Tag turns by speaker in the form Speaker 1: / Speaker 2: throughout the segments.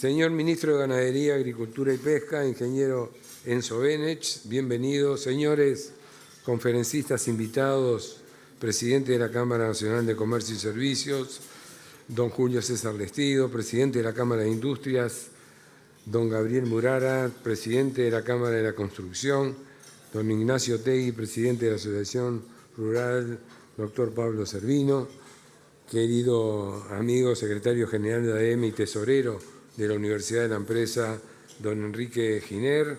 Speaker 1: Señor Ministro de Ganadería, Agricultura y Pesca, ingeniero Enzo Benech, bienvenido. Señores conferencistas invitados, presidente de la Cámara Nacional de Comercio y Servicios, don Julio César Lestido, presidente de la Cámara de Industrias, don Gabriel Murara, presidente de la Cámara de la Construcción, don Ignacio Tegui, presidente de la Asociación Rural, doctor Pablo Servino, querido amigo secretario general de ADM y tesorero de la Universidad de la Empresa, don Enrique Giner,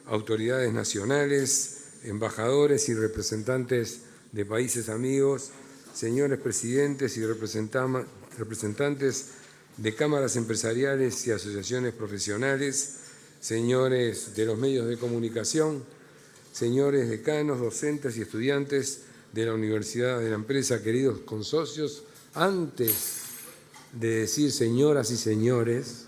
Speaker 1: autoridades nacionales, embajadores y representantes de países amigos, señores presidentes y representantes de cámaras empresariales y asociaciones profesionales, señores de los medios de comunicación, señores decanos, docentes y estudiantes de la Universidad de la Empresa, queridos consocios. Antes de decir señoras y señores,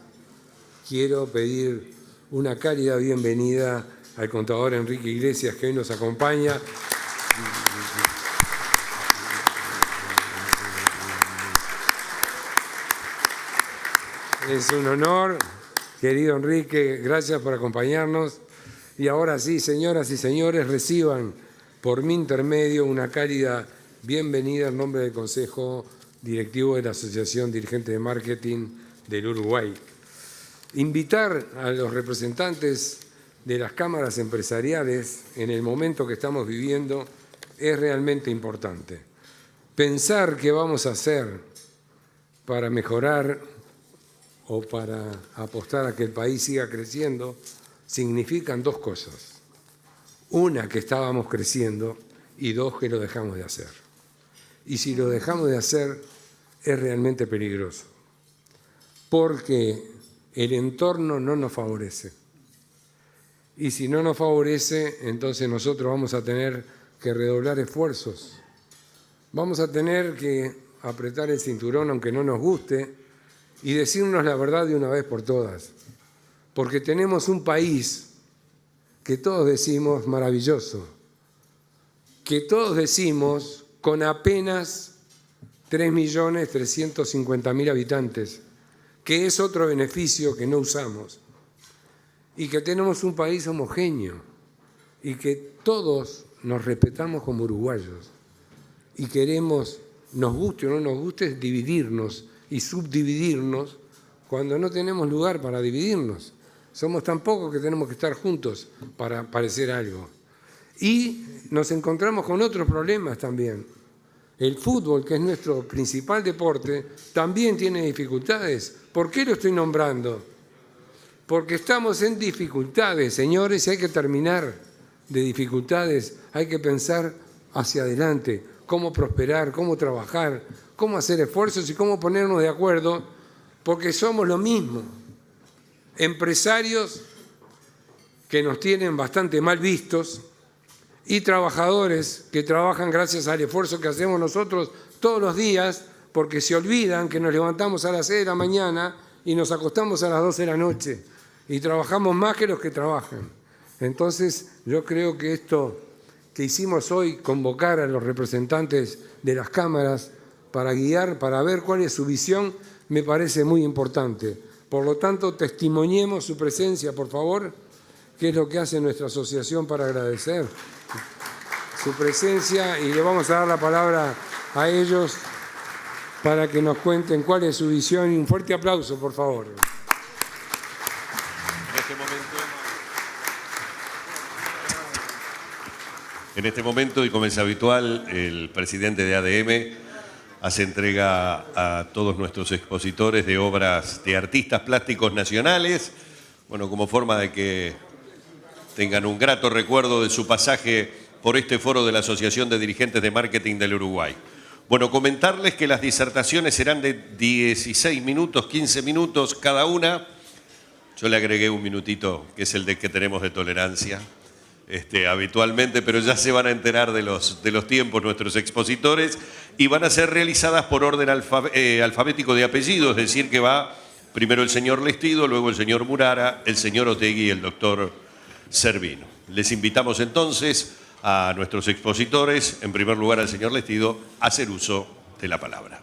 Speaker 1: quiero pedir una cálida bienvenida al contador Enrique Iglesias, que hoy nos acompaña. Es un honor, querido Enrique, gracias por acompañarnos. Y ahora sí, señoras y señores, reciban por mi intermedio una cálida bienvenida en nombre del Consejo Directivo de la Asociación Dirigente de Marketing del Uruguay. Invitar a los representantes de las cámaras empresariales en el momento que estamos viviendo es realmente importante. Pensar qué vamos a hacer para mejorar o para apostar a que el país siga creciendo significan dos cosas. Una, que estábamos creciendo, y dos, que lo dejamos de hacer. Y si lo dejamos de hacer, es realmente peligroso, porque el entorno no nos favorece. Y si no nos favorece, entonces nosotros vamos a tener que redoblar esfuerzos. Vamos a tener que apretar el cinturón, aunque no nos guste, y decirnos la verdad de una vez por todas. Porque tenemos un país que todos decimos maravilloso, que todos decimos con apenas 3.350.000 habitantes, que es otro beneficio que no usamos, y que tenemos un país homogéneo, y que todos nos respetamos como uruguayos, y queremos, nos guste o no nos guste, dividirnos y subdividirnos cuando no tenemos lugar para dividirnos. Somos tan pocos que tenemos que estar juntos para parecer algo. Y nos encontramos con otros problemas también. El fútbol, que es nuestro principal deporte, también tiene dificultades. ¿Por qué lo estoy nombrando? Porque estamos en dificultades, señores, y hay que terminar de dificultades. Hay que pensar hacia adelante, cómo prosperar, cómo trabajar, cómo hacer esfuerzos y cómo ponernos de acuerdo, porque somos lo mismo. Empresarios que nos tienen bastante mal vistos y trabajadores que trabajan gracias al esfuerzo que hacemos nosotros todos los días, porque se olvidan que nos levantamos a las 6 de la mañana y nos acostamos a las 12 de la noche y trabajamos más que los que trabajan. Entonces, yo creo que esto que hicimos hoy, convocar a los representantes de las cámaras para guiar, para ver cuál es su visión, me parece muy importante. Por lo tanto, testimoniemos su presencia, por favor, que es lo que hace nuestra asociación para agradecer su presencia, y le vamos a dar la palabra a ellos para que nos cuenten cuál es su visión. Y un fuerte aplauso, por favor.
Speaker 2: En este momento, y como es habitual, el presidente de ADM hace entrega a todos nuestros expositores de obras de artistas plásticos nacionales, bueno, como forma de que tengan un grato recuerdo de su pasaje por este foro de la Asociación de Dirigentes de Marketing del Uruguay. Bueno, comentarles que las disertaciones serán de 16 minutos, 15 minutos cada una. Yo le agregué un minutito, que es el de que tenemos de tolerancia habitualmente, pero ya se van a enterar de los tiempos nuestros expositores, y van a ser realizadas por orden alfabético de apellido, es decir, que va primero el señor Lestido, luego el señor Murara, el señor Otegui y el doctor Servino. Les invitamos entonces a nuestros expositores, en primer lugar al señor Lestido, a hacer uso de la palabra.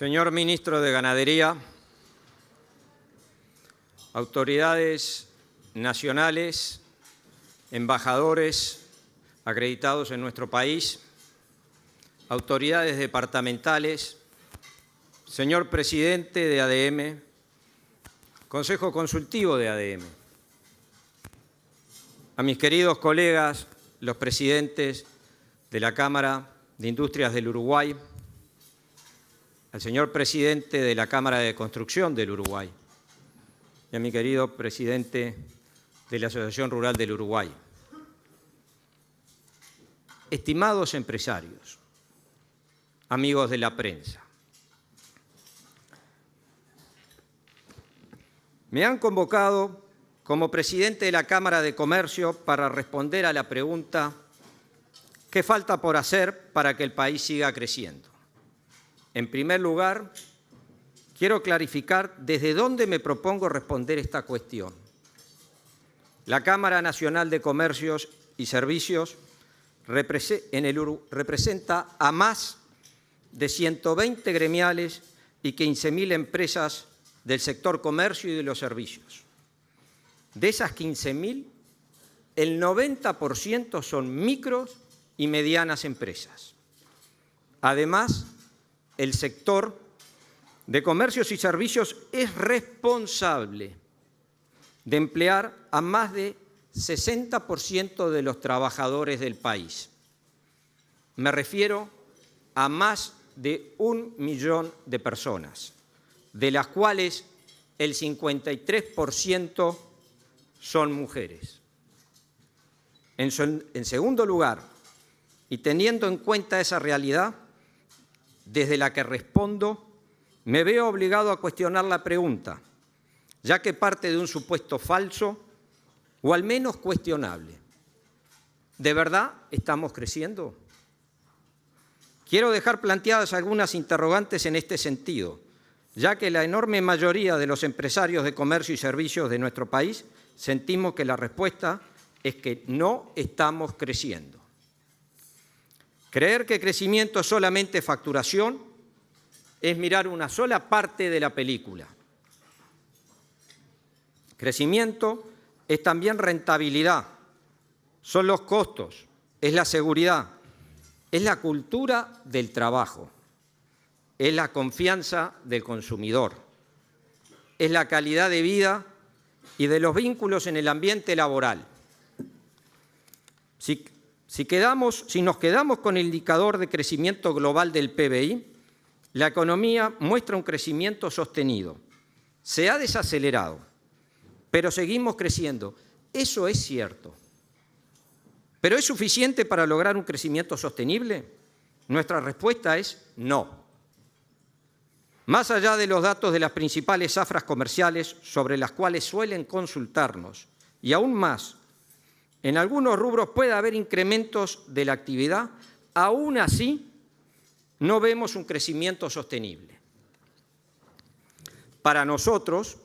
Speaker 3: Señor Ministro de Ganadería, autoridades nacionales, embajadores acreditados en nuestro país, autoridades departamentales, señor Presidente de ADM, Consejo Consultivo de ADM, a mis queridos colegas, los presidentes de la Cámara de Industrias del Uruguay, al señor Presidente de la Cámara de Construcción del Uruguay y a mi querido Presidente de la Asociación Rural del Uruguay. Estimados empresarios, amigos de la prensa, me han convocado como presidente de la Cámara de Comercio para responder a la pregunta ¿qué falta por hacer para que el país siga creciendo? En primer lugar, quiero clarificar desde dónde me propongo responder esta cuestión. La Cámara Nacional de Comercios y Servicios representa a más de 120 gremiales y 15.000 empresas del sector comercio y de los servicios. De esas 15.000, el 90% son micros y medianas empresas. Además, el sector de comercios y servicios es responsable de emplear a más de 60% de los trabajadores del país. Me refiero a más de 1 millón de personas, de las cuales el 53% son mujeres. En segundo lugar, y teniendo en cuenta esa realidad, desde la que respondo, me veo obligado a cuestionar la pregunta, ya que parte de un supuesto falso o al menos cuestionable. ¿De verdad estamos creciendo? Quiero dejar planteadas algunas interrogantes en este sentido, ya que la enorme mayoría de los empresarios de comercio y servicios de nuestro país sentimos que la respuesta es que no estamos creciendo. Creer que crecimiento es solamente facturación es mirar una sola parte de la película. Crecimiento es también rentabilidad, son los costos, es la seguridad, es la cultura del trabajo, es la confianza del consumidor, es la calidad de vida y de los vínculos en el ambiente laboral. Si nos quedamos con el indicador de crecimiento global del PBI, la economía muestra un crecimiento sostenido. Se ha desacelerado, pero seguimos creciendo. Eso es cierto. ¿Pero es suficiente para lograr un crecimiento sostenible? Nuestra respuesta es no. Más allá de los datos de las principales cifras comerciales sobre las cuales suelen consultarnos, y aún más, en algunos rubros puede haber incrementos de la actividad, aún así no vemos un crecimiento sostenible. Para nosotros,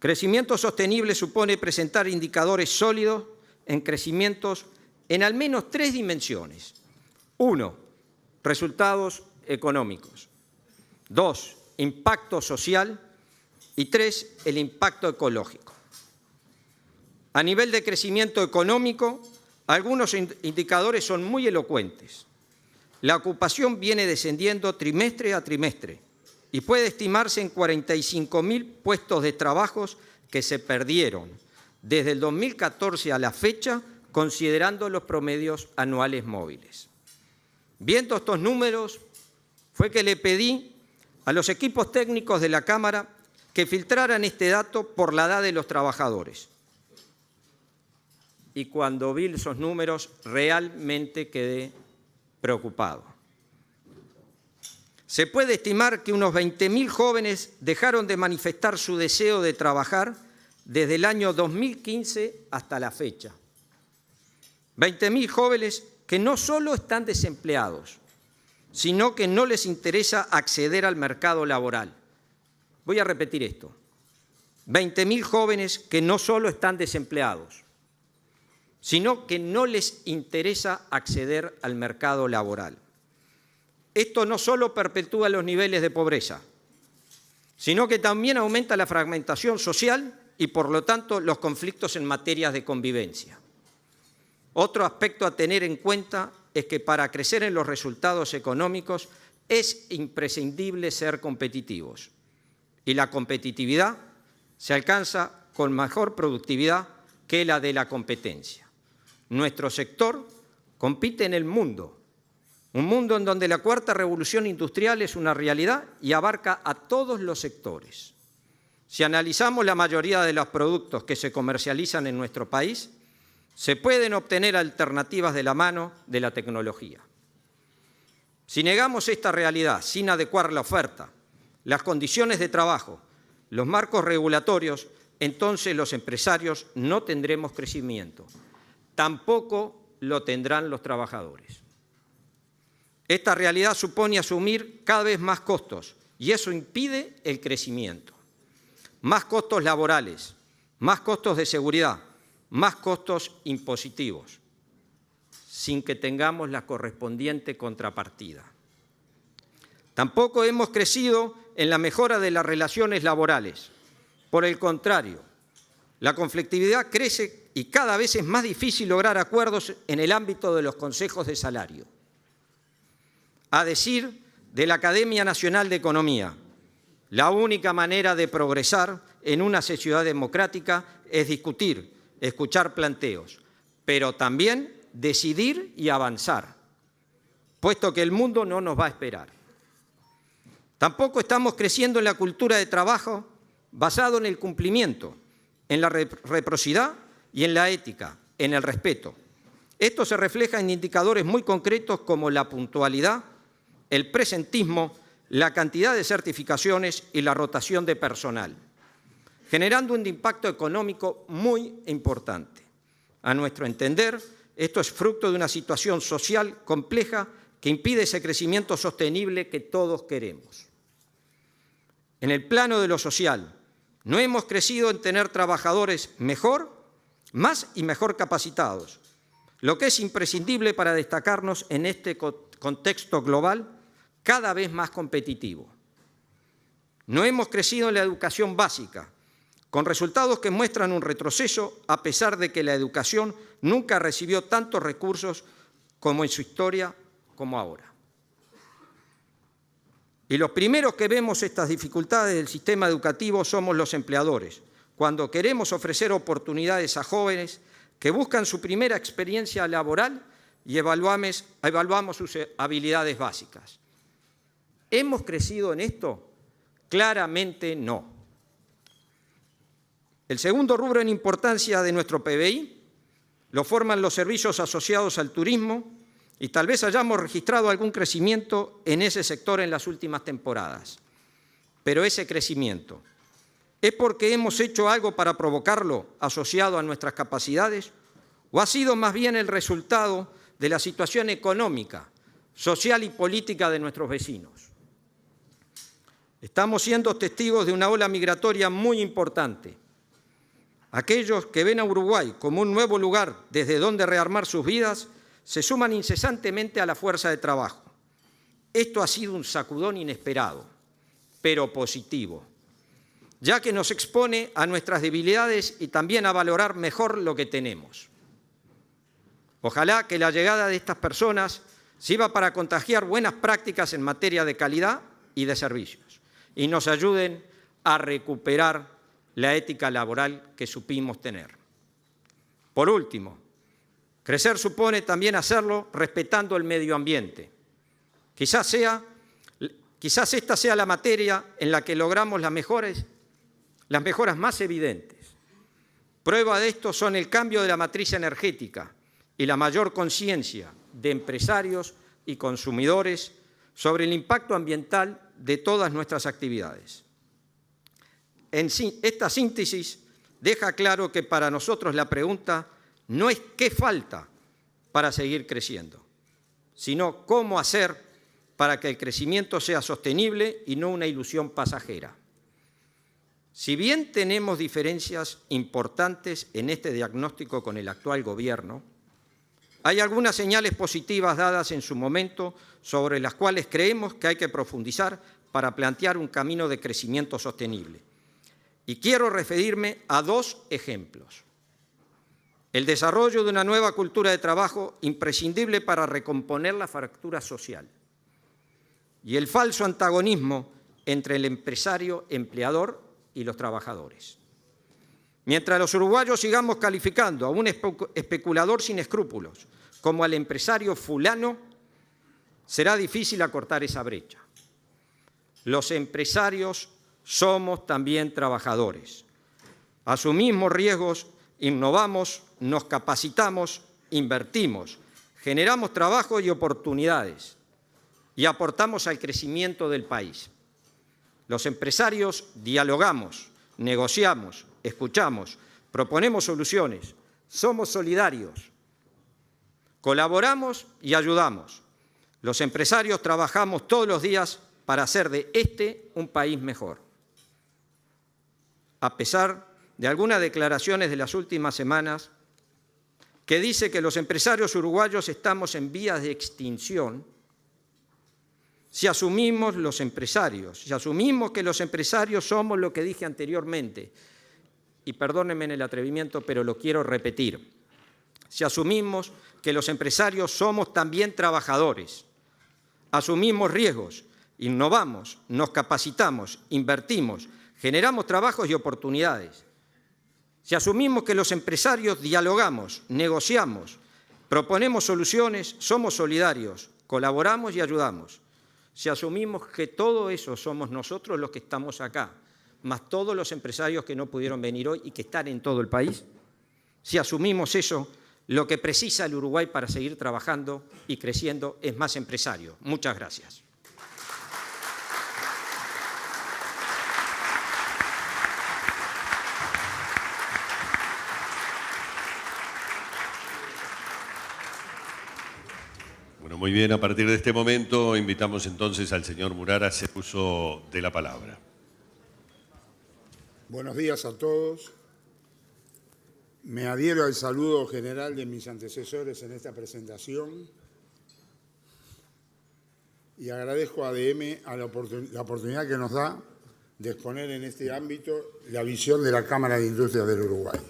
Speaker 3: crecimiento sostenible supone presentar indicadores sólidos en crecimientos en al menos 3 dimensiones. 1, resultados económicos. 2, impacto social. Y 3, el impacto ecológico. A nivel de crecimiento económico, algunos indicadores son muy elocuentes. La ocupación viene descendiendo trimestre a trimestre y puede estimarse en 45.000 puestos de trabajo que se perdieron desde el 2014 a la fecha, considerando los promedios anuales móviles. Viendo estos números, fue que le pedí a los equipos técnicos de la Cámara que filtraran este dato por la edad de los trabajadores. Y cuando vi esos números, realmente quedé preocupado. Se puede estimar que unos 20.000 jóvenes dejaron de manifestar su deseo de trabajar desde el año 2015 hasta la fecha. 20.000 jóvenes que no solo están desempleados, sino que no les interesa acceder al mercado laboral. Voy a repetir esto. 20.000 jóvenes que no solo están desempleados, sino que no les interesa acceder al mercado laboral. Esto no solo perpetúa los niveles de pobreza, sino que también aumenta la fragmentación social y, por lo tanto, los conflictos en materia de convivencia. Otro aspecto a tener en cuenta es que para crecer en los resultados económicos es imprescindible ser competitivos. Y la competitividad se alcanza con mejor productividad que la de la competencia. Nuestro sector compite en el mundo, un mundo en donde la cuarta revolución industrial es una realidad y abarca a todos los sectores. Si analizamos la mayoría de los productos que se comercializan en nuestro país, se pueden obtener alternativas de la mano de la tecnología. Si negamos esta realidad sin adecuar la oferta, las condiciones de trabajo, los marcos regulatorios, entonces los empresarios no tendremos crecimiento. Tampoco lo tendrán los trabajadores. Esta realidad supone asumir cada vez más costos y eso impide el crecimiento. Más costos laborales, más costos de seguridad, más costos impositivos, sin que tengamos la correspondiente contrapartida. Tampoco hemos crecido en la mejora de las relaciones laborales. Por el contrario, la conflictividad crece y cada vez es más difícil lograr acuerdos en el ámbito de los consejos de salario. A decir de la Academia Nacional de Economía, la única manera de progresar en una sociedad democrática es discutir, escuchar planteos, pero también decidir y avanzar, puesto que el mundo no nos va a esperar. Tampoco estamos creciendo en la cultura de trabajo basado en el cumplimiento, en la reciprocidad y en la ética, en el respeto. Esto se refleja en indicadores muy concretos como la puntualidad, el presentismo, la cantidad de certificaciones y la rotación de personal, generando un impacto económico muy importante. A nuestro entender, esto es fruto de una situación social compleja que impide ese crecimiento sostenible que todos queremos. En el plano de lo social, no hemos crecido en tener trabajadores más y mejor capacitados, lo que es imprescindible para destacarnos en este contexto global cada vez más competitivo. No hemos crecido en la educación básica, con resultados que muestran un retroceso a pesar de que la educación nunca recibió tantos recursos como en su historia como ahora. Y los primeros que vemos estas dificultades del sistema educativo somos los empleadores, cuando queremos ofrecer oportunidades a jóvenes que buscan su primera experiencia laboral y evaluamos sus habilidades básicas. ¿Hemos crecido en esto? Claramente no. El segundo rubro en importancia de nuestro PBI lo forman los servicios asociados al turismo y tal vez hayamos registrado algún crecimiento en ese sector en las últimas temporadas. Pero ese crecimiento, ¿es porque hemos hecho algo para provocarlo asociado a nuestras capacidades o ha sido más bien el resultado de la situación económica, social y política de nuestros vecinos? Estamos siendo testigos de una ola migratoria muy importante. Aquellos que ven a Uruguay como un nuevo lugar desde donde rearmar sus vidas se suman incesantemente a la fuerza de trabajo. Esto ha sido un sacudón inesperado, pero positivo, ya que nos expone a nuestras debilidades y también a valorar mejor lo que tenemos. Ojalá que la llegada de estas personas sirva para contagiar buenas prácticas en materia de calidad y de servicios y nos ayuden a recuperar la ética laboral que supimos tener. Por último, crecer supone también hacerlo respetando el medio ambiente. Quizás esta sea la materia en la que logramos las mejoras más evidentes. Prueba de esto son el cambio de la matriz energética y la mayor conciencia de empresarios y consumidores sobre el impacto ambiental de todas nuestras actividades. Esta síntesis deja claro que para nosotros la pregunta no es qué falta para seguir creciendo, sino cómo hacer para que el crecimiento sea sostenible y no una ilusión pasajera. Si bien tenemos diferencias importantes en este diagnóstico con el actual gobierno, Hay algunas señales positivas dadas en su momento sobre las cuales creemos que hay que profundizar para plantear un camino de crecimiento sostenible. Y quiero referirme a dos ejemplos. El desarrollo de una nueva cultura de trabajo imprescindible para recomponer la fractura social y el falso antagonismo entre el empresario empleador y los trabajadores. Mientras los uruguayos sigamos calificando a un especulador sin escrúpulos como al empresario fulano, será difícil acortar esa brecha. Los empresarios somos también trabajadores. Asumimos riesgos, innovamos, nos capacitamos, invertimos, generamos trabajo y oportunidades y aportamos al crecimiento del país. Los empresarios dialogamos, negociamos, escuchamos, proponemos soluciones, somos solidarios, colaboramos y ayudamos. Los empresarios trabajamos todos los días para hacer de este un país mejor. A pesar de algunas declaraciones de las últimas semanas que dice que los empresarios uruguayos estamos en vías de extinción, si asumimos que los empresarios somos lo que dije anteriormente, y perdónenme en el atrevimiento, pero lo quiero repetir, si asumimos que los empresarios somos también trabajadores, asumimos riesgos, innovamos, nos capacitamos, invertimos, generamos trabajos y oportunidades. Si asumimos que los empresarios dialogamos, negociamos, proponemos soluciones, somos solidarios, colaboramos y ayudamos. Si asumimos que todo eso somos nosotros los que estamos acá, más todos los empresarios que no pudieron venir hoy y que están en todo el país, si asumimos eso, lo que precisa el Uruguay para seguir trabajando y creciendo es más empresarios. Muchas gracias.
Speaker 2: Bueno, muy bien, a partir de este momento invitamos entonces al señor Murar a hacer uso de la palabra.
Speaker 4: Buenos días a todos. Me adhiero al saludo general de mis antecesores en esta presentación y agradezco a ADM la oportunidad que nos da de exponer en este ámbito la visión de la Cámara de Industria del Uruguay.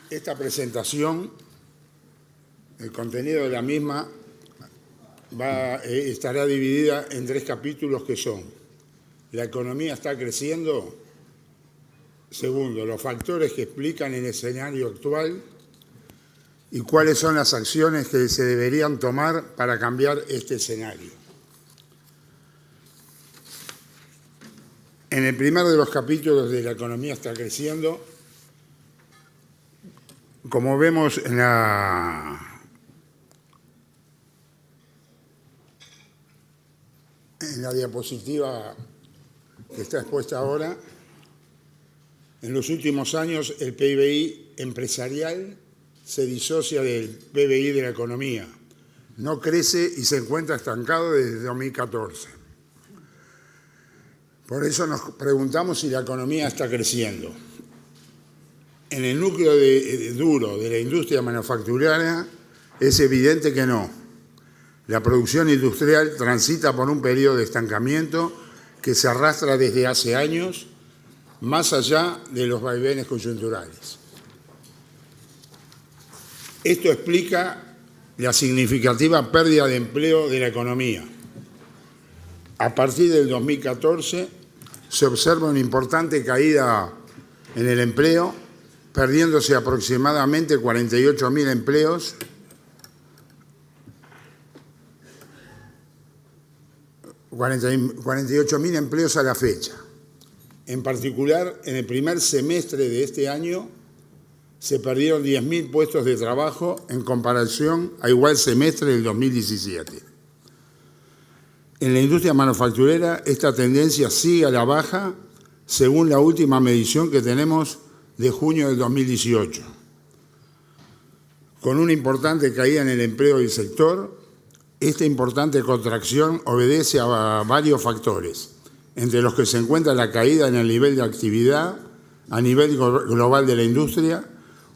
Speaker 4: Esta presentación, el contenido de la misma, estará dividida en 3 capítulos que son: la economía está creciendo. Segundo, los factores que explican el escenario actual y cuáles son las acciones que se deberían tomar para cambiar este escenario. En el primero de los capítulos de la economía está creciendo, como vemos en la diapositiva que está expuesta ahora, en los últimos años el PBI empresarial se disocia del PBI de la economía. No crece y se encuentra estancado desde 2014. Por eso nos preguntamos si la economía está creciendo. En el núcleo duro de la industria manufacturera es evidente que no. La producción industrial transita por un periodo de estancamiento que se arrastra desde hace años, más allá de los vaivenes coyunturales. Esto explica la significativa pérdida de empleo de la economía. A partir del 2014 se observa una importante caída en el empleo, perdiéndose aproximadamente 48.000 empleos, $48.000 empleos a la fecha. En particular, en el primer semestre de este año se perdieron 10.000 puestos de trabajo en comparación a igual semestre del 2017. En la industria manufacturera, esta tendencia sigue a la baja según la última medición que tenemos de junio del 2018. Con una importante caída en el empleo del sector, esta importante contracción obedece a varios factores, entre los que se encuentra la caída en el nivel de actividad a nivel global de la industria,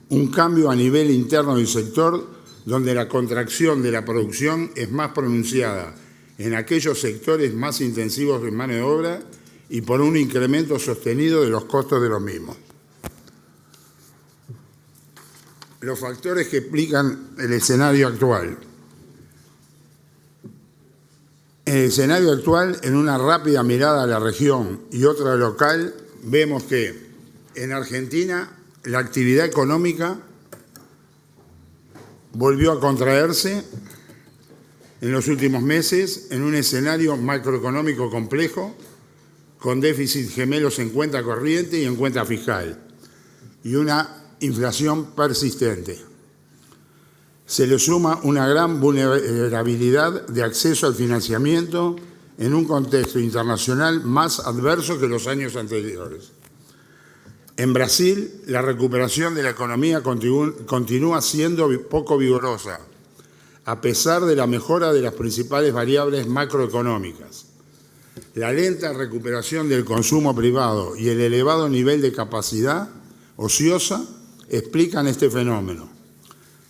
Speaker 4: un cambio a nivel interno del sector donde la contracción de la producción es más pronunciada en aquellos sectores más intensivos en mano de obra y por un incremento sostenido de los costos de los mismos. Los factores que explican el escenario actual. En el escenario actual, en una rápida mirada a la región y otra local, vemos que en Argentina la actividad económica volvió a contraerse en los últimos meses en un escenario macroeconómico complejo, con déficit gemelos en cuenta corriente y en cuenta fiscal, y una inflación persistente. Se le suma una gran vulnerabilidad de acceso al financiamiento en un contexto internacional más adverso que los años anteriores. En Brasil, la recuperación de la economía continúa siendo poco vigorosa, a pesar de la mejora de las principales variables macroeconómicas. La lenta recuperación del consumo privado y el elevado nivel de capacidad ociosa explican este fenómeno.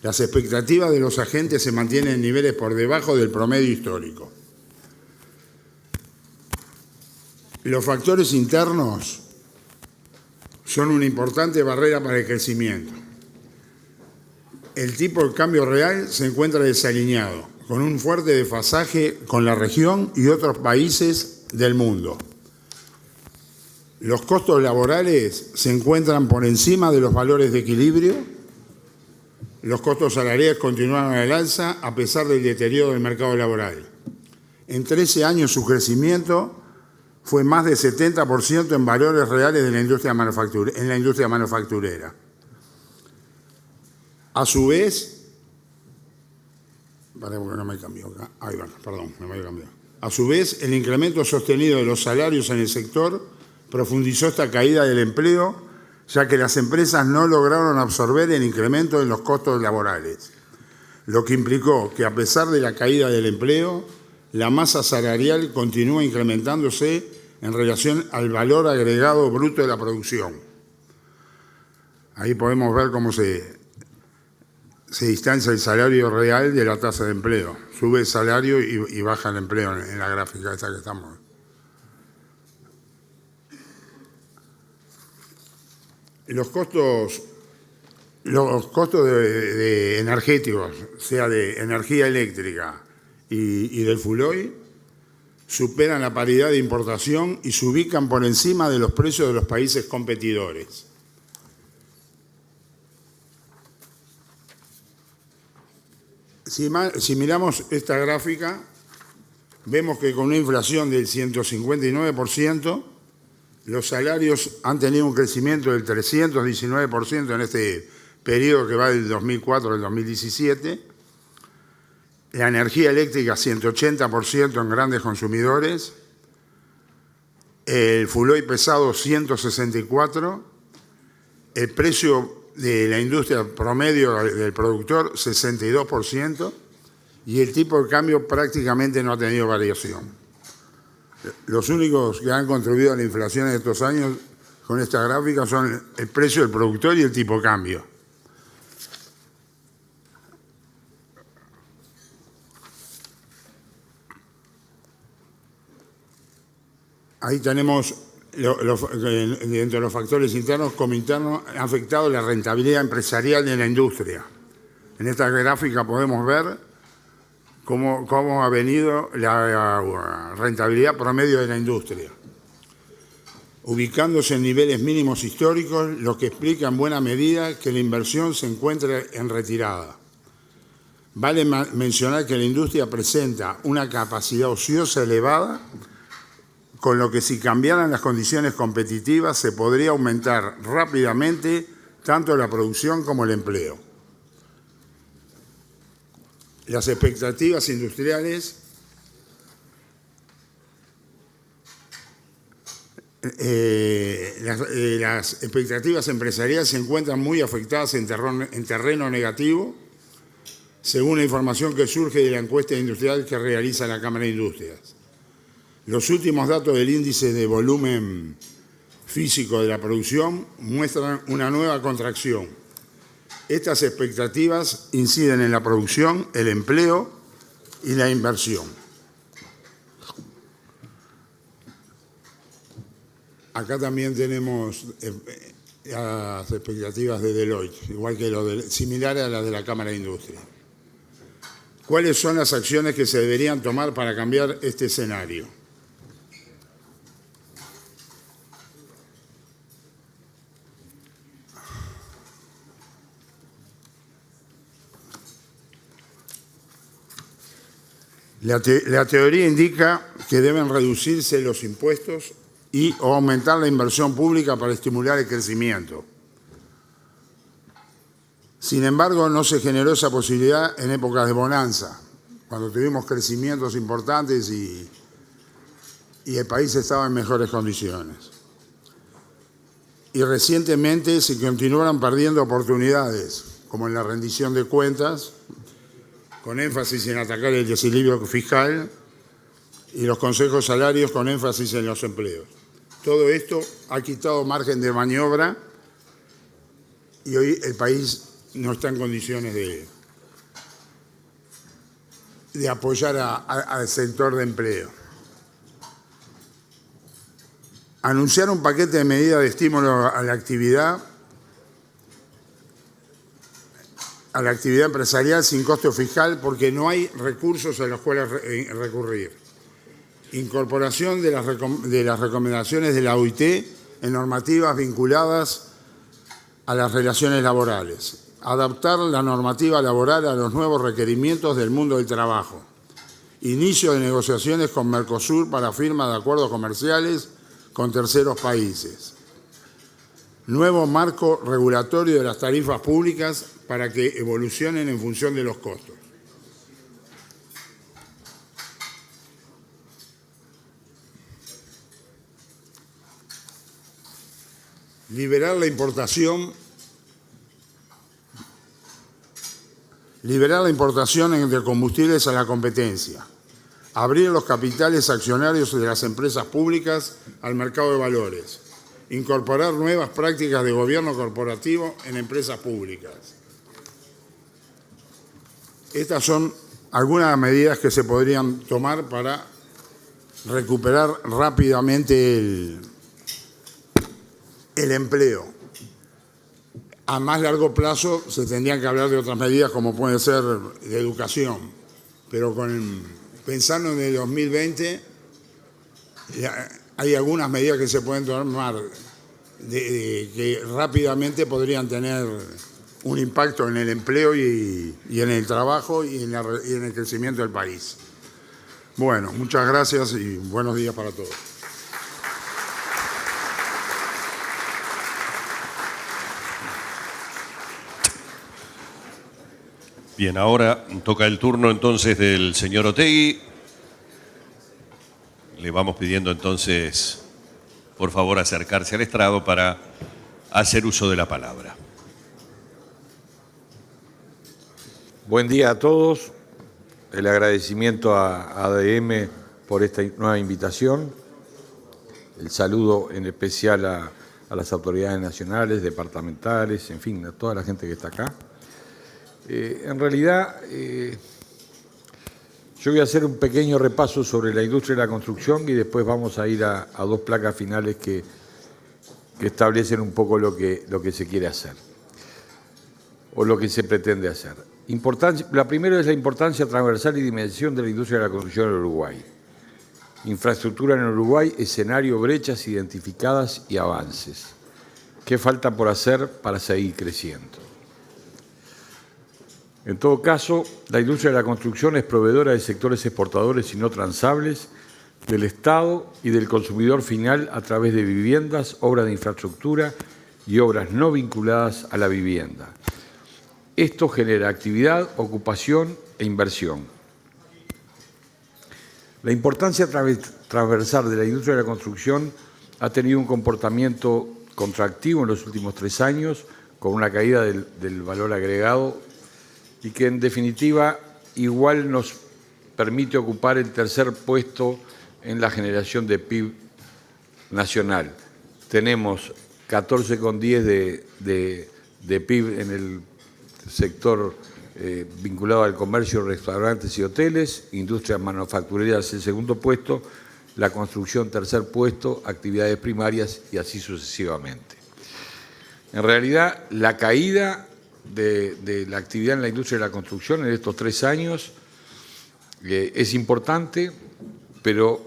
Speaker 4: Las expectativas de los agentes se mantienen en niveles por debajo del promedio histórico. Los factores internos son una importante barrera para el crecimiento. El tipo de cambio real se encuentra desalineado, con un fuerte desfasaje con la región y otros países del mundo. Los costos laborales se encuentran por encima de los valores de equilibrio. Los costos salariales continuaron al alza a pesar del deterioro del mercado laboral. En 13 años su crecimiento fue más de 70% en valores reales de la industria manufacturera. A su vez, A su vez, el incremento sostenido de los salarios en el sector profundizó esta caída del empleo, ya que las empresas no lograron absorber el incremento en los costos laborales, lo que implicó que, a pesar de la caída del empleo, la masa salarial continúa incrementándose en relación al valor agregado bruto de la producción. Ahí podemos ver cómo se distancia el salario real de la tasa de empleo. Sube el salario y baja el empleo en la gráfica esta que estamos. Los costos de energéticos, sea de energía eléctrica y del fuel oil, superan la paridad de importación y se ubican por encima de los precios de los países competidores. Si miramos esta gráfica, vemos que con una inflación del 159%, los salarios han tenido un crecimiento del 319% en este periodo que va del 2004 al 2017. La energía eléctrica 180% en grandes consumidores. El fuel oil pesado 164%. El precio de la industria promedio del productor 62%. Y el tipo de cambio prácticamente no ha tenido variación. Los únicos que han contribuido a la inflación en estos años con esta gráfica son el precio del productor y el tipo de cambio. Ahí tenemos, dentro de los factores internos como internos, han afectado la rentabilidad empresarial de la industria. En esta gráfica podemos ver cómo ha venido la rentabilidad promedio de la industria, ubicándose en niveles mínimos históricos, lo que explica en buena medida que la inversión se encuentra en retirada. Vale mencionar que la industria presenta una capacidad ociosa elevada, con lo que si cambiaran las condiciones competitivas se podría aumentar rápidamente tanto la producción como el empleo. Las expectativas industriales las expectativas empresariales se encuentran muy afectadas en terreno negativo, según la información que surge de la encuesta industrial que realiza la Cámara de Industrias. Los últimos datos del índice de volumen físico de la producción muestran una nueva contracción. Estas expectativas inciden en la producción, el empleo y la inversión. Acá también tenemos las expectativas de Deloitte, igual que similares a las de la Cámara de Industria. ¿Cuáles son las acciones que se deberían tomar para cambiar este escenario? La teoría indica que deben reducirse los impuestos o aumentar la inversión pública para estimular el crecimiento. Sin embargo, no se generó esa posibilidad en épocas de bonanza, cuando tuvimos crecimientos importantes y el país estaba en mejores condiciones. Y recientemente se continuaron perdiendo oportunidades, como en la rendición de cuentas, con énfasis en atacar el desequilibrio fiscal, y los consejos salarios con énfasis en los empleos. Todo esto ha quitado margen de maniobra y hoy el país no está en condiciones de apoyar al sector de empleo. Anunciar un paquete de medidas de estímulo a la actividad empresarial sin costo fiscal porque no hay recursos a los cuales recurrir. Incorporación de las recomendaciones de la OIT en normativas vinculadas a las relaciones laborales. Adaptar la normativa laboral a los nuevos requerimientos del mundo del trabajo. Inicio de negociaciones con Mercosur para firma de acuerdos comerciales con terceros países. Nuevo marco regulatorio de las tarifas públicas para que evolucionen en función de los costos. Liberar la importación de combustibles a la competencia. Abrir los capitales accionarios de las empresas públicas al mercado de valores. Incorporar nuevas prácticas de gobierno corporativo en empresas públicas. Estas son algunas medidas que se podrían tomar para recuperar rápidamente el empleo. A más largo plazo se tendrían que hablar de otras medidas como puede ser de educación, pero pensando en el 2020 hay algunas medidas que se pueden tomar que rápidamente podrían tener un impacto en el empleo y en el trabajo y en el crecimiento del país. Bueno, muchas gracias y buenos días para todos.
Speaker 2: Bien, ahora toca el turno entonces del señor Otegi. Le vamos pidiendo entonces, por favor, acercarse al estrado para hacer uso de la palabra.
Speaker 5: Buen día a todos. El agradecimiento a ADM por esta nueva invitación. El saludo en especial a las autoridades nacionales, departamentales, en fin, a toda la gente que está acá. En realidad, yo voy a hacer un pequeño repaso sobre la industria de la construcción y después vamos a ir a dos placas finales que establecen un poco lo que se quiere hacer o lo que se pretende hacer. La primera es la importancia transversal y dimensión de la industria de la construcción en Uruguay. Infraestructura en Uruguay, escenario, brechas identificadas y avances. ¿Qué falta por hacer para seguir creciendo? En todo caso, la industria de la construcción es proveedora de sectores exportadores y no transables del Estado y del consumidor final a través de viviendas, obras de infraestructura y obras no vinculadas a la vivienda. Esto genera actividad, ocupación e inversión. La importancia transversal de la industria de la construcción ha tenido un comportamiento contractivo en los últimos 3 años, con una caída del valor agregado y que en definitiva igual nos permite ocupar el tercer puesto en la generación de PIB nacional. Tenemos 14,10 de PIB en el sector vinculado al comercio, restaurantes y hoteles, industrias manufactureras el segundo puesto, la construcción tercer puesto, actividades primarias y así sucesivamente. En realidad, la caída de la actividad en la industria de la construcción en estos 3 años es importante, pero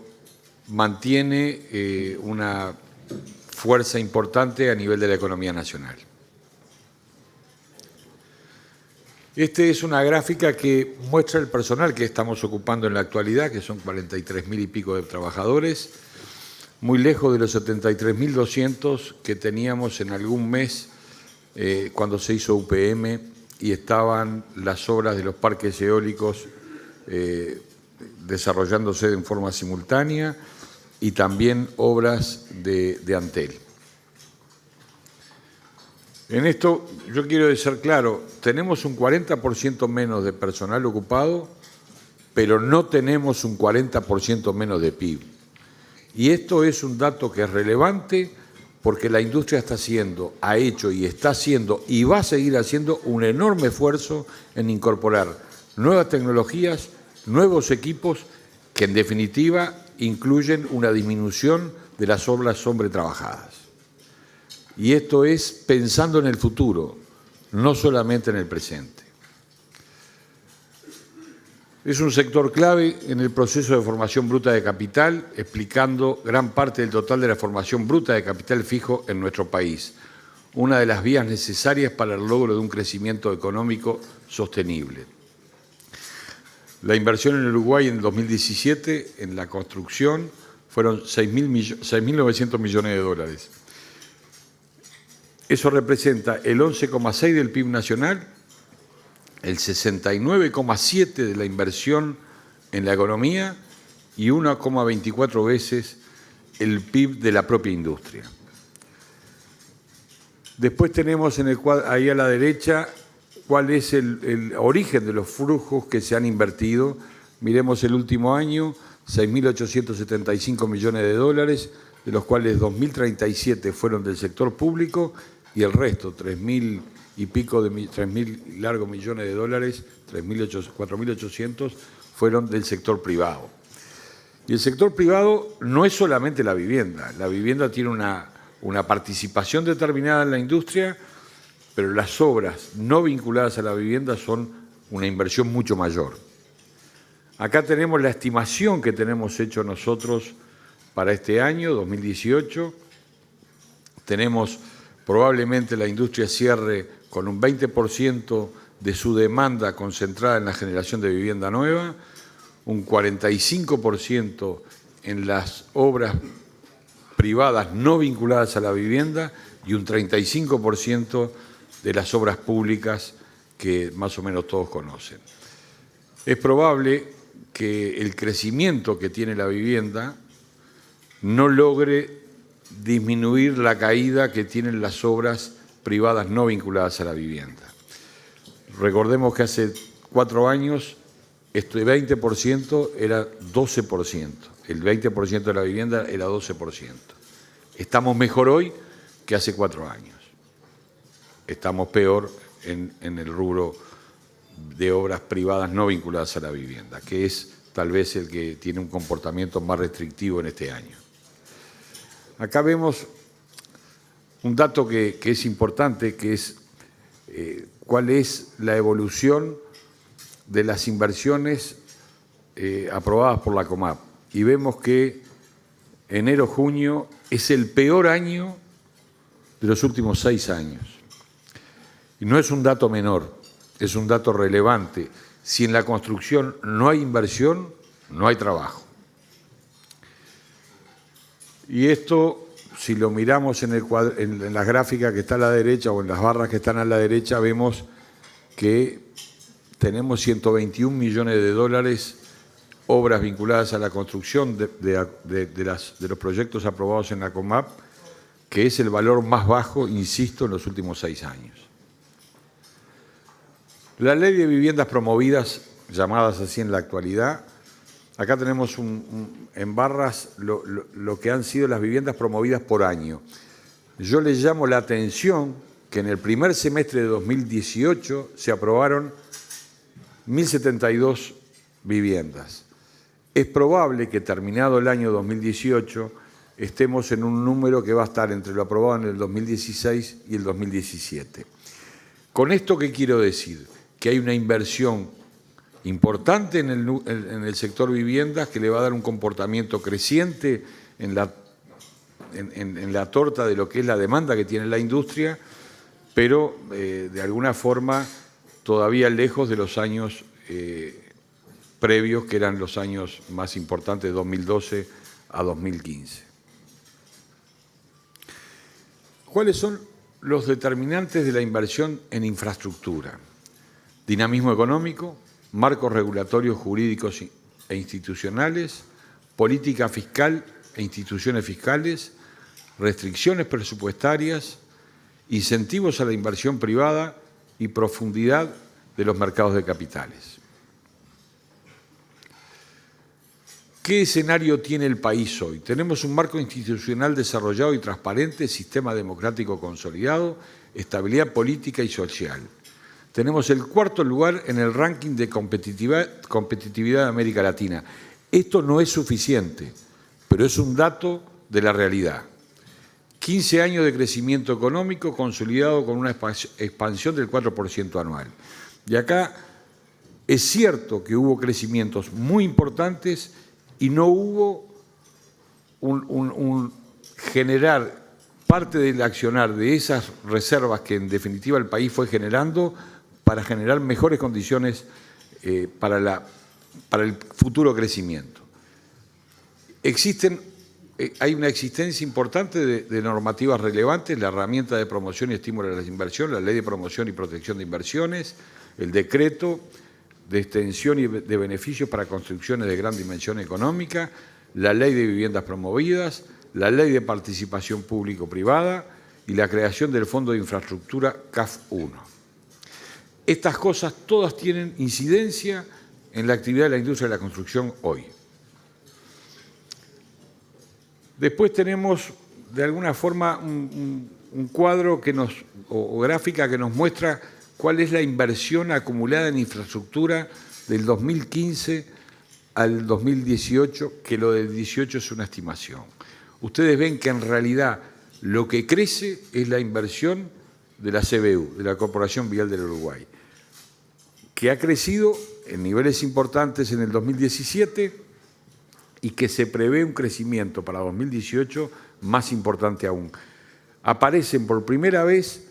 Speaker 5: mantiene una fuerza importante a nivel de la economía nacional. Esta es una gráfica que muestra el personal que estamos ocupando en la actualidad, que son 43.000 y pico de trabajadores, muy lejos de los 73.200 que teníamos en algún mes cuando se hizo UPM y estaban las obras de los parques eólicos desarrollándose en forma simultánea y también obras de Antel. En esto yo quiero ser claro, tenemos un 40% menos de personal ocupado, pero no tenemos un 40% menos de PIB. Y esto es un dato que es relevante porque la industria está haciendo, ha hecho y está haciendo y va a seguir haciendo un enorme esfuerzo en incorporar nuevas tecnologías, nuevos equipos que en definitiva incluyen una disminución de las horas sobretrabajadas. Y esto es pensando en el futuro, no solamente en el presente. Es un sector clave en el proceso de formación bruta de capital, explicando gran parte del total de la formación bruta de capital fijo en nuestro país, una de las vías necesarias para el logro de un crecimiento económico sostenible. La inversión en Uruguay en 2017 en la construcción fueron 6.900 millones de dólares. Eso representa el 11,6% del PIB nacional, el 69,7% de la inversión en la economía y 1,24 veces el PIB de la propia industria. Después tenemos en el cuadro, ahí a la derecha cuál es el origen de los flujos que se han invertido. Miremos el último año, 6.875 millones de dólares, de los cuales 2.037 fueron del sector público y el resto, 3.000 y pico de 3.000 largos millones de dólares, 4.800, fueron del sector privado. Y el sector privado no es solamente la vivienda tiene una participación determinada en la industria, pero las obras no vinculadas a la vivienda son una inversión mucho mayor. Acá tenemos la estimación que tenemos hecho nosotros para este año, 2018. Tenemos probablemente la industria cierre con un 20% de su demanda concentrada en la generación de vivienda nueva, un 45% en las obras privadas no vinculadas a la vivienda y un 35% de las obras públicas que más o menos todos conocen. Es probable que el crecimiento que tiene la vivienda no logre disminuir la caída que tienen las obras privadas no vinculadas a la vivienda. Recordemos que hace 4 años este 20% era 12%, el 20% de la vivienda era 12%. Estamos mejor hoy que hace 4 años. Estamos peor en el rubro de obras privadas no vinculadas a la vivienda, que es tal vez el que tiene un comportamiento más restrictivo en este año. Acá vemos un dato que es importante, que es cuál es la evolución de las inversiones aprobadas por la COMAP. Y vemos que enero-junio es el peor año de los últimos 6 años. Y no es un dato menor, es un dato relevante. Si en la construcción no hay inversión, no hay trabajo. Y esto, si lo miramos en la gráfica que está a la derecha o en las barras que están a la derecha, vemos que tenemos 121 millones de dólares, obras vinculadas a la construcción de los proyectos aprobados en la COMAP, que es el valor más bajo, insisto, en los últimos 6 años. La ley de viviendas promovidas, llamadas así en la actualidad, acá tenemos en barras lo que han sido las viviendas promovidas por año. Yo les llamo la atención que en el primer semestre de 2018 se aprobaron 1.072 viviendas. Es probable que terminado el año 2018 estemos en un número que va a estar entre lo aprobado en el 2016 y el 2017. ¿Con esto qué quiero decir? Que hay una inversión importante en el sector viviendas que le va a dar un comportamiento creciente en la torta de lo que es la demanda que tiene la industria, pero de alguna forma todavía lejos de los años previos, que eran los años más importantes, de 2012 a 2015. ¿Cuáles son los determinantes de la inversión en infraestructura? Dinamismo económico, marcos regulatorios jurídicos e institucionales, política fiscal e instituciones fiscales, restricciones presupuestarias, incentivos a la inversión privada y profundidad de los mercados de capitales. ¿Qué escenario tiene el país hoy? Tenemos un marco institucional desarrollado y transparente, sistema democrático consolidado, estabilidad política y social. Tenemos el 4º lugar en el ranking de competitividad de América Latina. Esto no es suficiente, pero es un dato de la realidad. 15 años de crecimiento económico consolidado con una expansión del 4% anual. Y acá es cierto que hubo crecimientos muy importantes y no hubo un generar parte del accionar de esas reservas que en definitiva el país fue generando para generar mejores condiciones para el futuro crecimiento. Hay una existencia importante de normativas relevantes, la herramienta de promoción y estímulo a las inversiones, la Ley de Promoción y Protección de Inversiones, el decreto de extensión y de beneficios para construcciones de gran dimensión económica, la Ley de Viviendas Promovidas, la Ley de Participación Público-Privada y la creación del Fondo de Infraestructura CAF 1. Estas cosas todas tienen incidencia en la actividad de la industria de la construcción hoy. Después tenemos, de alguna forma, un cuadro o gráfica que nos muestra cuál es la inversión acumulada en infraestructura del 2015 al 2018, que lo del 18 es una estimación. Ustedes ven que en realidad lo que crece es la inversión de la CBU, de la Corporación Vial del Uruguay, que ha crecido en niveles importantes en el 2017 y que se prevé un crecimiento para 2018 más importante aún. Aparecen por primera vez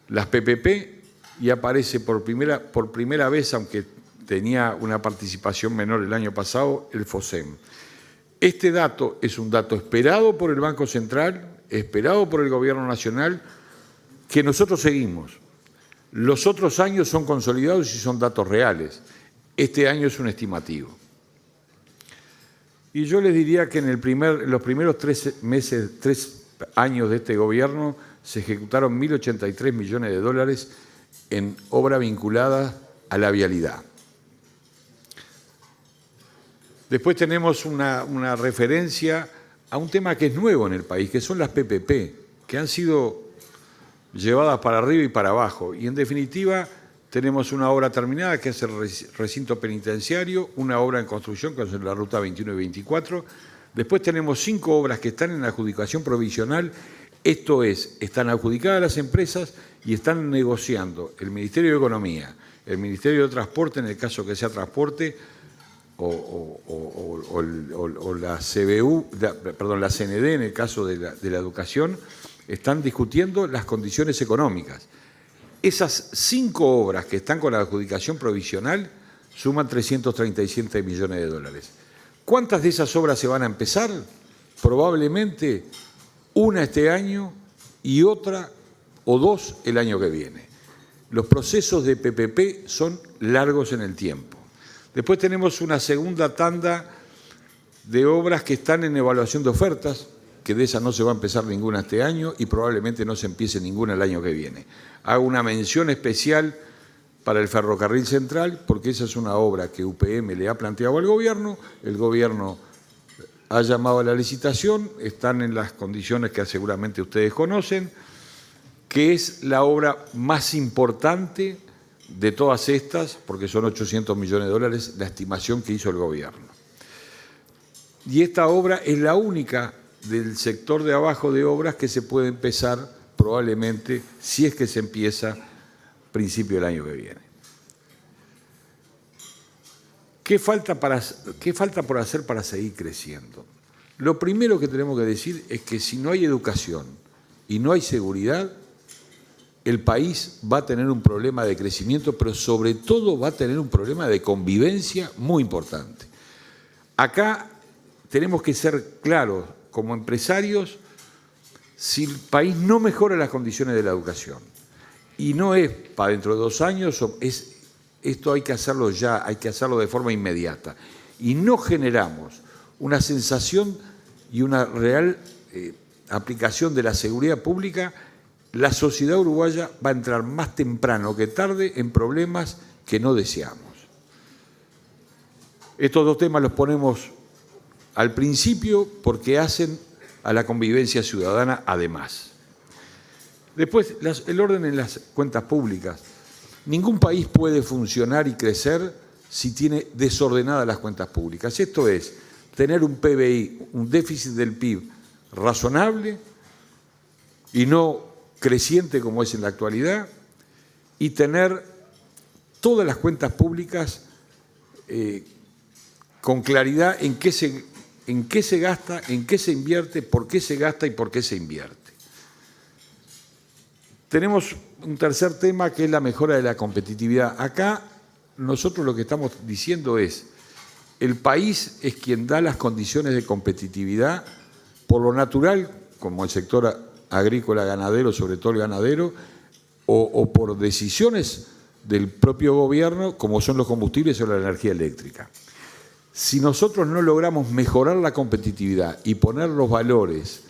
Speaker 5: las PPP y aparece por primera vez, aunque tenía una participación menor el año pasado, el FOSEM. Este dato es un dato esperado por el Banco Central, esperado por el Gobierno Nacional, que nosotros seguimos. Los otros años son consolidados y son datos reales. Este año es un estimativo. Y yo les diría que en los primeros 3 años de este gobierno se ejecutaron 1.083 millones de dólares en obra vinculada a la vialidad. Después tenemos una referencia a un tema que es nuevo en el país, que son las PPP, que han sido llevadas para arriba y para abajo. Y en definitiva tenemos una obra terminada, que es el recinto penitenciario, una obra en construcción, que es la ruta 21 y 24. Después tenemos 5 obras que están en adjudicación provisional. Esto es, están adjudicadas las empresas y están negociando el Ministerio de Economía, el Ministerio de Transporte, en el caso que sea transporte, o la CBU, la CND, en el caso de la educación, están discutiendo las condiciones económicas. Esas 5 obras que están con la adjudicación provisional suman 337 millones de dólares. ¿Cuántas de esas obras se van a empezar? Probablemente una este año y otra o 2 el año que viene. Los procesos de PPP son largos en el tiempo. Después tenemos una segunda tanda de obras que están en evaluación de ofertas, que de esas no se va a empezar ninguna este año y probablemente no se empiece ninguna el año que viene. Hago una mención especial para el Ferrocarril Central, porque esa es una obra que UPM le ha planteado al gobierno, el gobierno ha llamado a la licitación, están en las condiciones que seguramente ustedes conocen, que es la obra más importante de todas estas, porque son 800 millones de dólares la estimación que hizo el gobierno. Y esta obra es la única del sector de abajo de obras que se puede empezar probablemente, si es que se empieza, principio del año que viene. ¿Qué falta por hacer para seguir creciendo? Lo primero que tenemos que decir es que si no hay educación y no hay seguridad, el país va a tener un problema de crecimiento, pero sobre todo va a tener un problema de convivencia muy importante. Acá tenemos que ser claros como empresarios, si el país no mejora las condiciones de la educación, y no es para dentro de 2 años, esto hay que hacerlo ya, hay que hacerlo de forma inmediata, y no generamos una sensación y una real aplicación de la seguridad pública, la sociedad uruguaya va a entrar más temprano que tarde en problemas que no deseamos. Estos 2 temas los ponemos al principio porque hacen a la convivencia ciudadana además. Después, el orden en las cuentas públicas. Ningún país puede funcionar y crecer si tiene desordenadas las cuentas públicas. Esto es, tener un PBI, un déficit del PIB razonable y no creciente como es en la actualidad, y tener todas las cuentas públicas con claridad en qué se gasta, en qué se invierte, por qué se gasta y por qué se invierte. Tenemos un tercer tema que es la mejora de la competitividad. Acá nosotros lo que estamos diciendo es, el país es quien da las condiciones de competitividad por lo natural, como el sector agrícola, ganadero, sobre todo el ganadero, o por decisiones del propio gobierno, como son los combustibles o la energía eléctrica. Si nosotros no logramos mejorar la competitividad y poner los valores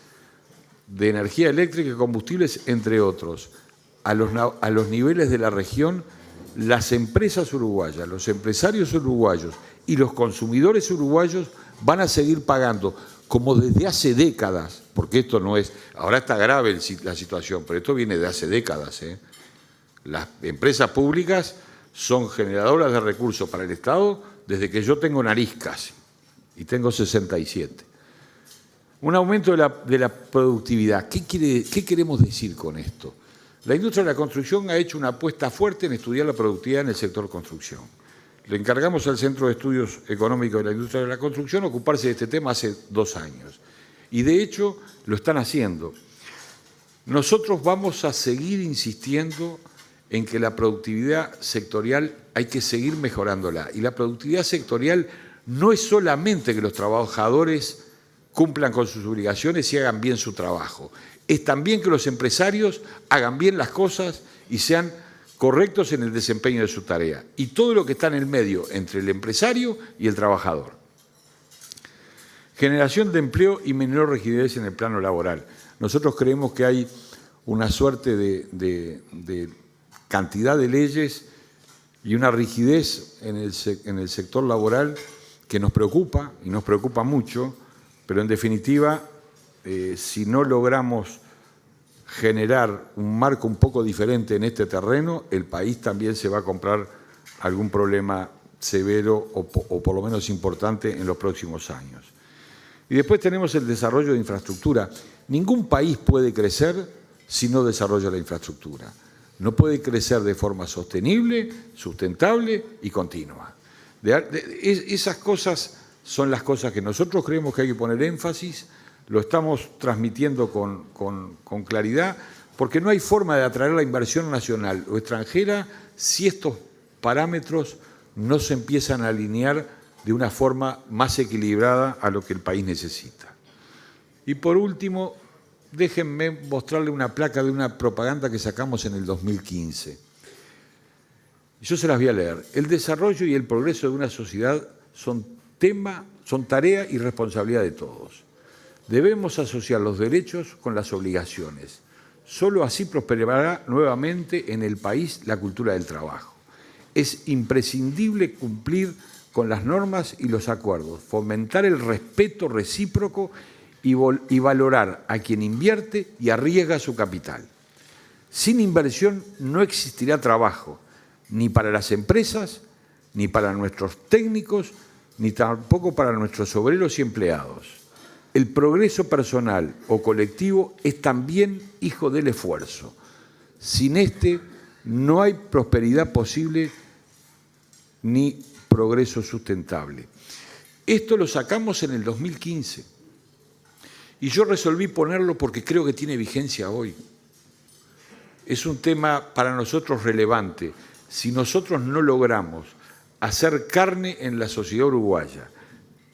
Speaker 5: de energía eléctrica y combustibles, entre otros, a los niveles de la región, las empresas uruguayas, los empresarios uruguayos y los consumidores uruguayos van a seguir pagando, como desde hace décadas, porque esto no es, ahora está grave la situación, pero esto viene de hace décadas. Las empresas públicas son generadoras de recursos para el Estado desde que yo tengo nariz casi, y tengo 67. Un aumento de la productividad. ¿Qué queremos decir con esto? La industria de la construcción ha hecho una apuesta fuerte en estudiar la productividad en el sector construcción. Le encargamos al Centro de Estudios Económicos de la Industria de la Construcción ocuparse de este tema hace 2 años. Y de hecho lo están haciendo. Nosotros vamos a seguir insistiendo en que la productividad sectorial hay que seguir mejorándola. Y la productividad sectorial no es solamente que los trabajadores cumplan con sus obligaciones y hagan bien su trabajo. Es también que los empresarios hagan bien las cosas y sean correctos en el desempeño de su tarea. Y todo lo que está en el medio entre el empresario y el trabajador. Generación de empleo y menor rigidez en el plano laboral. Nosotros creemos que hay una suerte de cantidad de leyes y una rigidez en el sector laboral que nos preocupa, y nos preocupa mucho, pero en definitiva, si no logramos generar un marco un poco diferente en este terreno, el país también se va a comprar algún problema severo o por lo menos importante en los próximos años. Y después tenemos el desarrollo de infraestructura. Ningún país puede crecer si no desarrolla la infraestructura. No puede crecer de forma sostenible, sustentable y continua. Esas cosas son las cosas que nosotros creemos que hay que poner énfasis, lo estamos transmitiendo con claridad, porque no hay forma de atraer la inversión nacional o extranjera si estos parámetros no se empiezan a alinear de una forma más equilibrada a lo que el país necesita. Y por último, déjenme mostrarle una placa de una propaganda que sacamos en el 2015. Yo se las voy a leer. El desarrollo y el progreso de una sociedad son tarea y responsabilidad de todos. Debemos asociar los derechos con las obligaciones. Solo así prosperará nuevamente en el país la cultura del trabajo. Es imprescindible cumplir con las normas y los acuerdos, fomentar el respeto recíproco y valorar a quien invierte y arriesga su capital. Sin inversión no existirá trabajo, ni para las empresas, ni para nuestros técnicos, ni tampoco para nuestros obreros y empleados. El progreso personal o colectivo es también hijo del esfuerzo. Sin este no hay prosperidad posible ni progreso sustentable. Esto lo sacamos en el 2015 y yo resolví ponerlo porque creo que tiene vigencia hoy. Es un tema para nosotros relevante. Si nosotros no logramos hacer carne en la sociedad uruguaya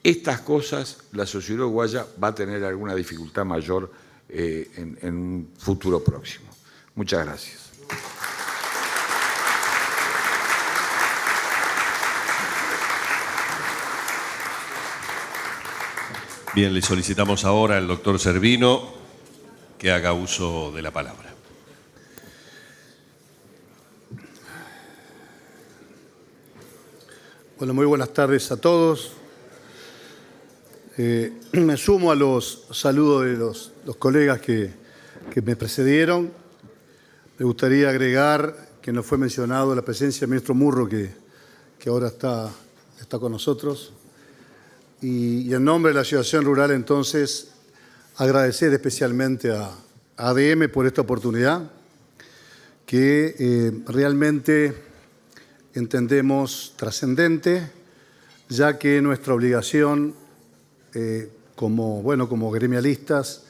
Speaker 5: estas cosas, la sociedad uruguaya va a tener alguna dificultad mayor en un futuro próximo. Muchas gracias.
Speaker 2: Bien, le solicitamos ahora al doctor Servino que haga uso de la palabra.
Speaker 6: Bueno, muy buenas tardes a todos. Me sumo a los saludos de los colegas que me precedieron. Me gustaría agregar que no fue mencionado la presencia del ministro Murro, que ahora está con nosotros. Y en nombre de la Asociación Rural, entonces, agradecer especialmente a ADM por esta oportunidad, que realmente entendemos trascendente, ya que nuestra obligación como gremialistas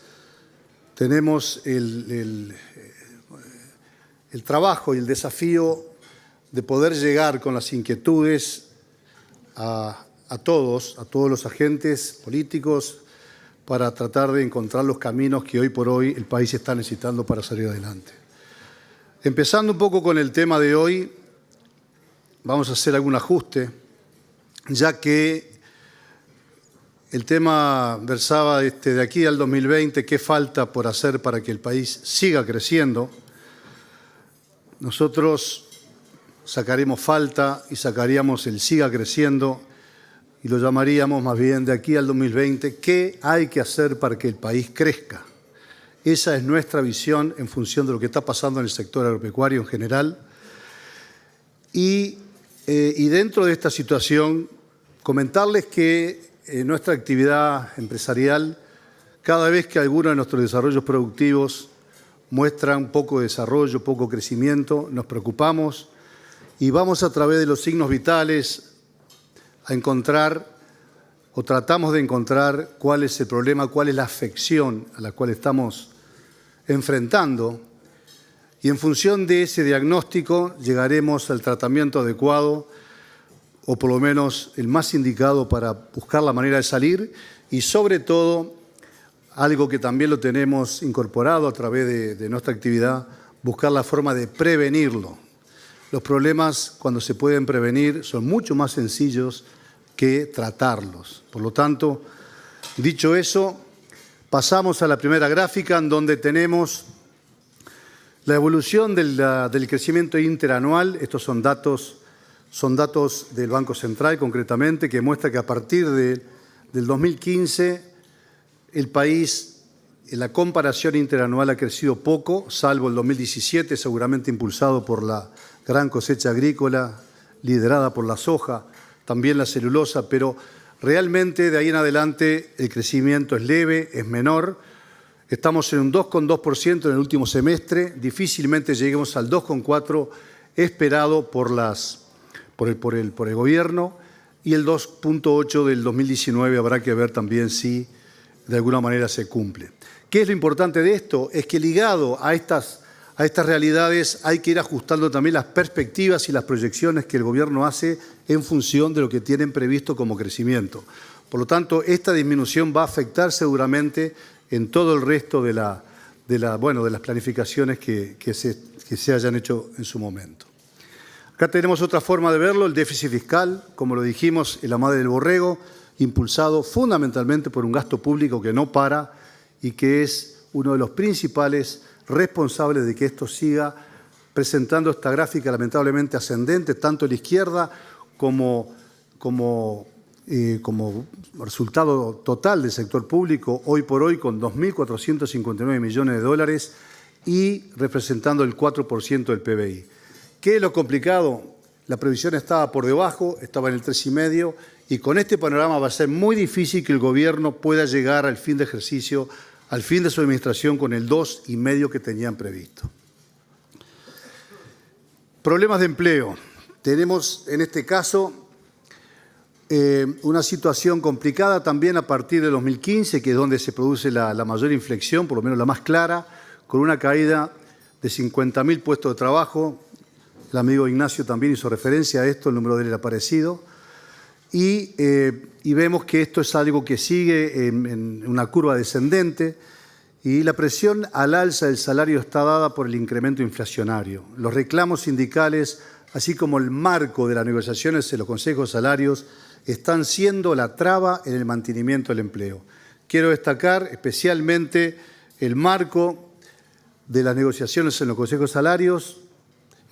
Speaker 6: tenemos el trabajo y el desafío de poder llegar con las inquietudes a todos los agentes políticos para tratar de encontrar los caminos que hoy por hoy el país está necesitando para salir adelante. Empezando un poco con el tema de hoy, vamos a hacer algún ajuste, ya que el tema versaba de aquí al 2020, qué falta por hacer para que el país siga creciendo. Nosotros sacaremos falta y sacaríamos el siga creciendo y lo llamaríamos más bien de aquí al 2020, ¿qué hay que hacer para que el país crezca? Esa es nuestra visión en función de lo que está pasando en el sector agropecuario en general. Y dentro de esta situación, comentarles que nuestra actividad empresarial, cada vez que alguno de nuestros desarrollos productivos muestran poco desarrollo, poco crecimiento, nos preocupamos y vamos a través de los signos vitales a encontrar o tratamos de encontrar cuál es el problema, cuál es la afección a la cual estamos enfrentando y en función de ese diagnóstico llegaremos al tratamiento adecuado o por lo menos el más indicado para buscar la manera de salir y sobre todo, algo que también lo tenemos incorporado a través de nuestra actividad, buscar la forma de prevenirlo. Los problemas, cuando se pueden prevenir, son mucho más sencillos que tratarlos. Por lo tanto, dicho eso, pasamos a la primera gráfica en donde tenemos la evolución del crecimiento interanual. Estos son datos del Banco Central concretamente, que muestra que a partir del 2015 el país, en la comparación interanual, ha crecido poco, salvo el 2017, seguramente impulsado por la gran cosecha agrícola, liderada por la soja, también la celulosa, pero realmente de ahí en adelante el crecimiento es leve, es menor. Estamos en un 2,2% en el último semestre, difícilmente lleguemos al 2,4% esperado por el gobierno, y el 2,8% del 2019 habrá que ver también si de alguna manera se cumple. ¿Qué es lo importante de esto? Es que ligado a estas realidades hay que ir ajustando también las perspectivas y las proyecciones que el gobierno hace en función de lo que tienen previsto como crecimiento. Por lo tanto, esta disminución va a afectar seguramente en todo el resto de las planificaciones que se hayan hecho en su momento. Acá tenemos otra forma de verlo, el déficit fiscal, como lo dijimos, en la madre del borrego, impulsado fundamentalmente por un gasto público que no para y que es uno de los principales responsables de que esto siga presentando esta gráfica lamentablemente ascendente, tanto a la izquierda como resultado total del sector público, hoy por hoy con 2.459 millones de dólares y representando el 4% del PBI. ¿Qué es lo complicado? La previsión estaba por debajo, estaba en el 3,5%, y con este panorama va a ser muy difícil que el gobierno pueda llegar al fin de ejercicio, al fin de su administración, con el 2,5% que tenían previsto. Problemas de empleo. Tenemos en este caso una situación complicada también a partir de 2015, que es donde se produce la mayor inflexión, por lo menos la más clara, con una caída de 50.000 puestos de trabajo. El amigo Ignacio también hizo referencia a esto, el número de él era parecido. Y vemos que esto es algo que sigue en una curva descendente, y la presión al alza del salario está dada por el incremento inflacionario. Los reclamos sindicales, así como el marco de las negociaciones en los consejos de salarios, están siendo la traba en el mantenimiento del empleo. Quiero destacar especialmente el marco de las negociaciones en los consejos de salarios.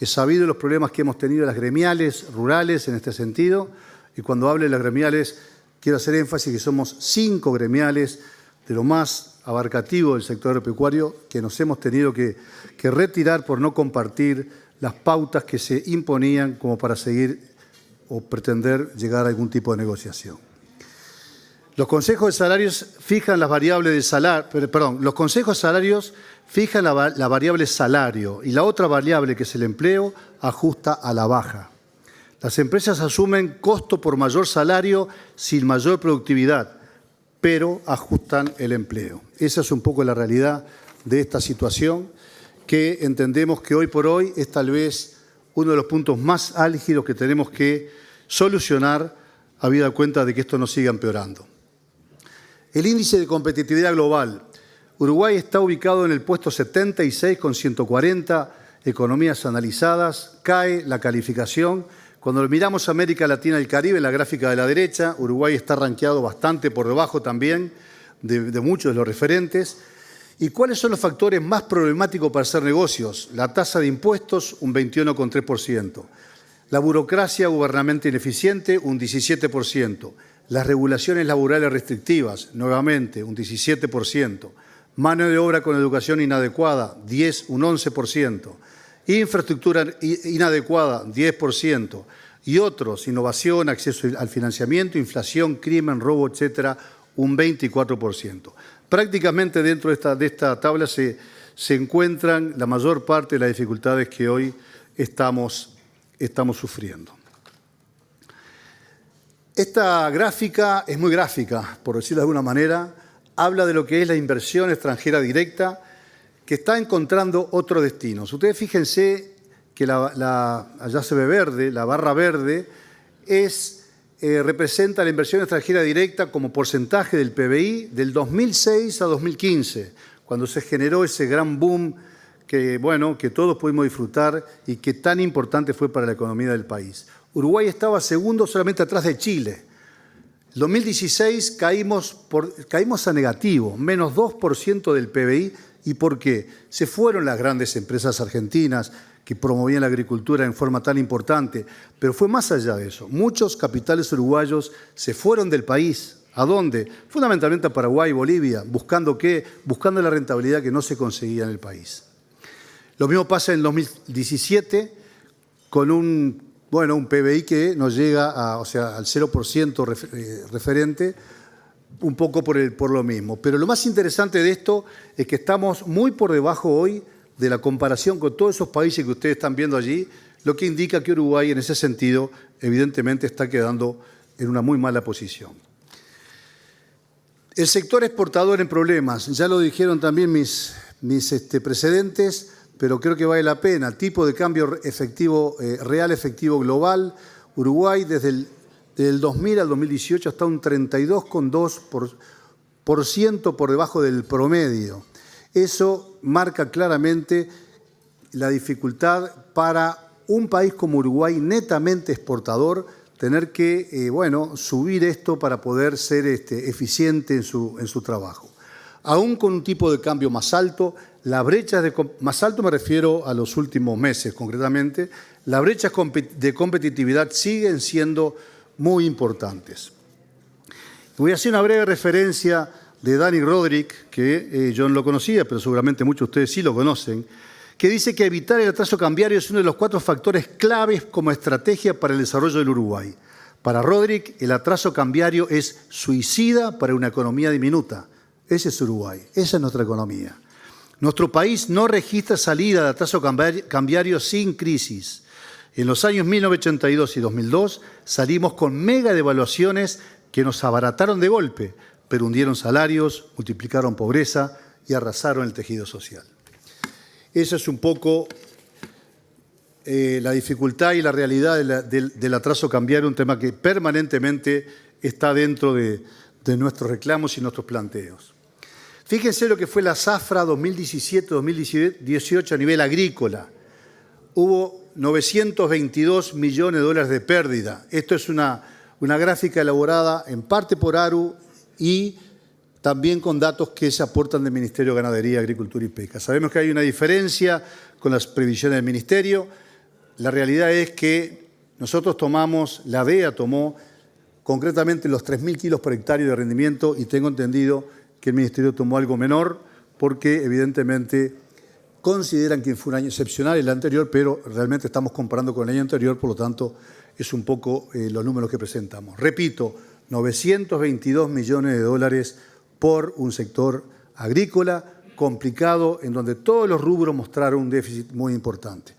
Speaker 6: Es sabido los problemas que hemos tenido las gremiales rurales en este sentido, y cuando hable de las gremiales quiero hacer énfasis que somos 5 gremiales de lo más abarcativo del sector agropecuario que nos hemos tenido que retirar por no compartir las pautas que se imponían como para seguir o pretender llegar a algún tipo de negociación. Los consejos de salarios fijan las variables del salario, los consejos de salarios fijan la variable salario, y la otra variable, que es el empleo, ajusta a la baja. Las empresas asumen costo por mayor salario sin mayor productividad, pero ajustan el empleo. Esa es un poco la realidad de esta situación, que entendemos que hoy por hoy es tal vez uno de los puntos más álgidos que tenemos que solucionar, habida cuenta de que esto no siga empeorando. El índice de competitividad global. Uruguay está ubicado en el puesto 76 con 140 economías analizadas. Cae la calificación. Cuando miramos América Latina y el Caribe, en la gráfica de la derecha, Uruguay está rankeado bastante por debajo también de muchos de los referentes. ¿Y cuáles son los factores más problemáticos para hacer negocios? La tasa de impuestos, un 21,3%. La burocracia gubernamental ineficiente, un 17%. Las regulaciones laborales restrictivas, nuevamente, un 17%. Mano de obra con educación inadecuada, un 11%. Infraestructura inadecuada, 10%. Y otros, innovación, acceso al financiamiento, inflación, crimen, robo, etcétera, un 24%. Prácticamente dentro de esta tabla se encuentran la mayor parte de las dificultades que hoy estamos sufriendo. Esta gráfica es muy gráfica, por decirlo de alguna manera, habla de lo que es la inversión extranjera directa, que está encontrando otros destinos. Ustedes fíjense que allá se ve verde, la barra verde representa la inversión extranjera directa como porcentaje del PBI del 2006 a 2015, cuando se generó ese gran boom que todos pudimos disfrutar y que tan importante fue para la economía del país. Uruguay estaba segundo solamente atrás de Chile. En 2016 caímos a negativo, menos 2% del PBI. ¿Y por qué? Se fueron las grandes empresas argentinas que promovían la agricultura en forma tan importante, pero fue más allá de eso. Muchos capitales uruguayos se fueron del país. ¿A dónde? Fundamentalmente a Paraguay y Bolivia. ¿Buscando qué? Buscando la rentabilidad que no se conseguía en el país. Lo mismo pasa en 2017 con un PBI que nos llega al 0% referente, un poco por lo mismo. Pero lo más interesante de esto es que estamos muy por debajo hoy de la comparación con todos esos países que ustedes están viendo allí, lo que indica que Uruguay en ese sentido evidentemente está quedando en una muy mala posición. El sector exportador en problemas, ya lo dijeron también mis precedentes, pero creo que vale la pena. Tipo de cambio efectivo, real efectivo global, Uruguay desde el 2000 al 2018 está un 32,2% por debajo del promedio. Eso marca claramente la dificultad para un país como Uruguay, netamente exportador, tener que subir esto para poder ser eficiente en su trabajo. Aún con un tipo de cambio más alto, más alto me refiero a los últimos meses concretamente, las brechas de competitividad siguen siendo muy importantes. Voy a hacer una breve referencia de Dani Rodrik, que yo no lo conocía, pero seguramente muchos de ustedes sí lo conocen, que dice que evitar el atraso cambiario es uno de los 4 factores claves como estrategia para el desarrollo del Uruguay. Para Rodrik, el atraso cambiario es suicida para una economía diminuta. Ese es Uruguay, esa es nuestra economía. Nuestro país no registra salida de atraso cambiario sin crisis. En los años 1982 y 2002 salimos con mega devaluaciones que nos abarataron de golpe, pero hundieron salarios, multiplicaron pobreza y arrasaron el tejido social. Esa es un poco la dificultad y la realidad del atraso cambiario, un tema que permanentemente está dentro de nuestros reclamos y nuestros planteos. Fíjense lo que fue la zafra 2017-2018 a nivel agrícola. Hubo 922 millones de dólares de pérdida. Esto es una gráfica elaborada en parte por ARU y también con datos que se aportan del Ministerio de Ganadería, Agricultura y Pesca. Sabemos que hay una diferencia con las previsiones del Ministerio. La realidad es que nosotros la DEA tomó concretamente los 3.000 kilos por hectárea de rendimiento y tengo entendido que el Ministerio tomó algo menor porque evidentemente consideran que fue un año excepcional el anterior, pero realmente estamos comparando con el año anterior, por lo tanto es un poco los números que presentamos. Repito, 922 millones de dólares por un sector agrícola complicado en donde todos los rubros mostraron un déficit muy importante.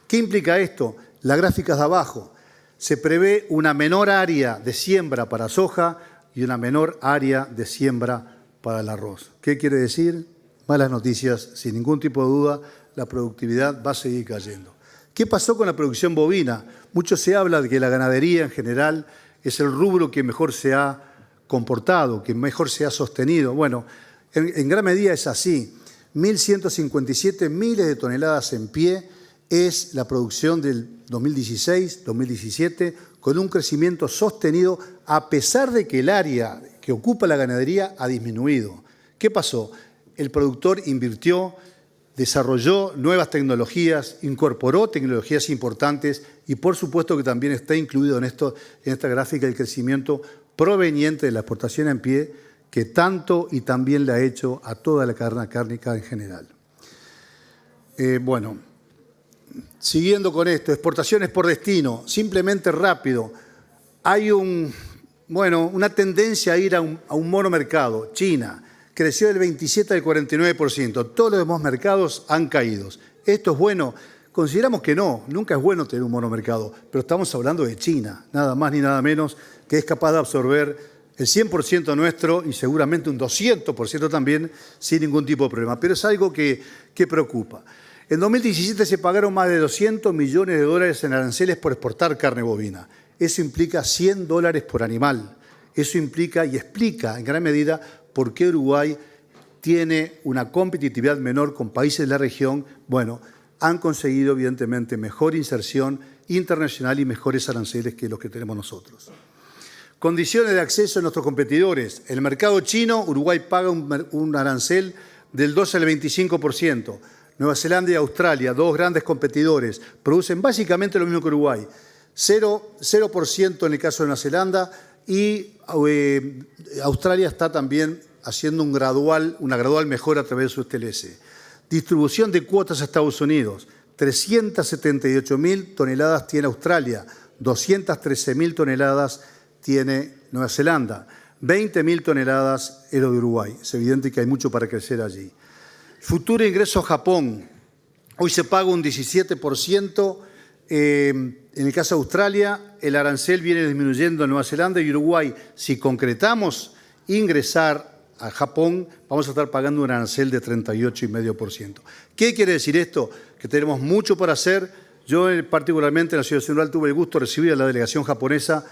Speaker 6: ¿Qué implica esto? Las gráficas de abajo. Se prevé una menor área de siembra para soja y una menor área de siembra para el arroz. ¿Qué quiere decir? Malas noticias, sin ningún tipo de duda, la productividad va a seguir cayendo. ¿Qué pasó con la producción bovina? Mucho se habla de que la ganadería en general es el rubro que mejor se ha comportado, que mejor se ha sostenido. Bueno, en gran medida es así. 1.157 miles de toneladas en pie es la producción del 2016-2017, con un crecimiento sostenido a pesar de que el área que ocupa la ganadería ha disminuido. ¿Qué pasó? El productor invirtió, desarrolló nuevas tecnologías, incorporó tecnologías importantes y por supuesto que también está incluido en esta gráfica el crecimiento proveniente de la exportación en pie que tanto y también le ha hecho a toda la cadena cárnica en general. Bueno, siguiendo con esto, exportaciones por destino, simplemente rápido. Hay una tendencia a ir a un monomercado. China creció del 27 al 49%. Todos los demás mercados han caído. ¿Esto es bueno? Consideramos que no. Nunca es bueno tener un monomercado. Pero estamos hablando de China, nada más ni nada menos, que es capaz de absorber el 100% nuestro y seguramente un 200% también sin ningún tipo de problema. Pero es algo que preocupa. En 2017 se pagaron más de 200 millones de dólares en aranceles por exportar carne bovina. Eso implica $100 por animal. Eso implica y explica en gran medida por qué Uruguay tiene una competitividad menor con países de la región. Bueno, han conseguido evidentemente mejor inserción internacional y mejores aranceles que los que tenemos nosotros. Condiciones de acceso de nuestros competidores. En el mercado chino, Uruguay paga un arancel del 12 al 25%. Nueva Zelanda y Australia, dos grandes competidores, producen básicamente lo mismo que Uruguay. 0% en el caso de Nueva Zelanda y Australia está también haciendo una gradual mejora a través de su TLC. Distribución de cuotas a Estados Unidos. 378.000 toneladas tiene Australia, 213.000 toneladas tiene Nueva Zelanda, 20.000 toneladas es lo de Uruguay. Es evidente que hay mucho para crecer allí. Futuro ingreso a Japón. Hoy se paga un 17%. En el caso de Australia, el arancel viene disminuyendo en Nueva Zelanda y Uruguay. Si concretamos ingresar a Japón, vamos a estar pagando un arancel de 38,5%. ¿Qué quiere decir esto? Que tenemos mucho por hacer. Yo particularmente en la Ciudad Central tuve el gusto de recibir a la delegación japonesa.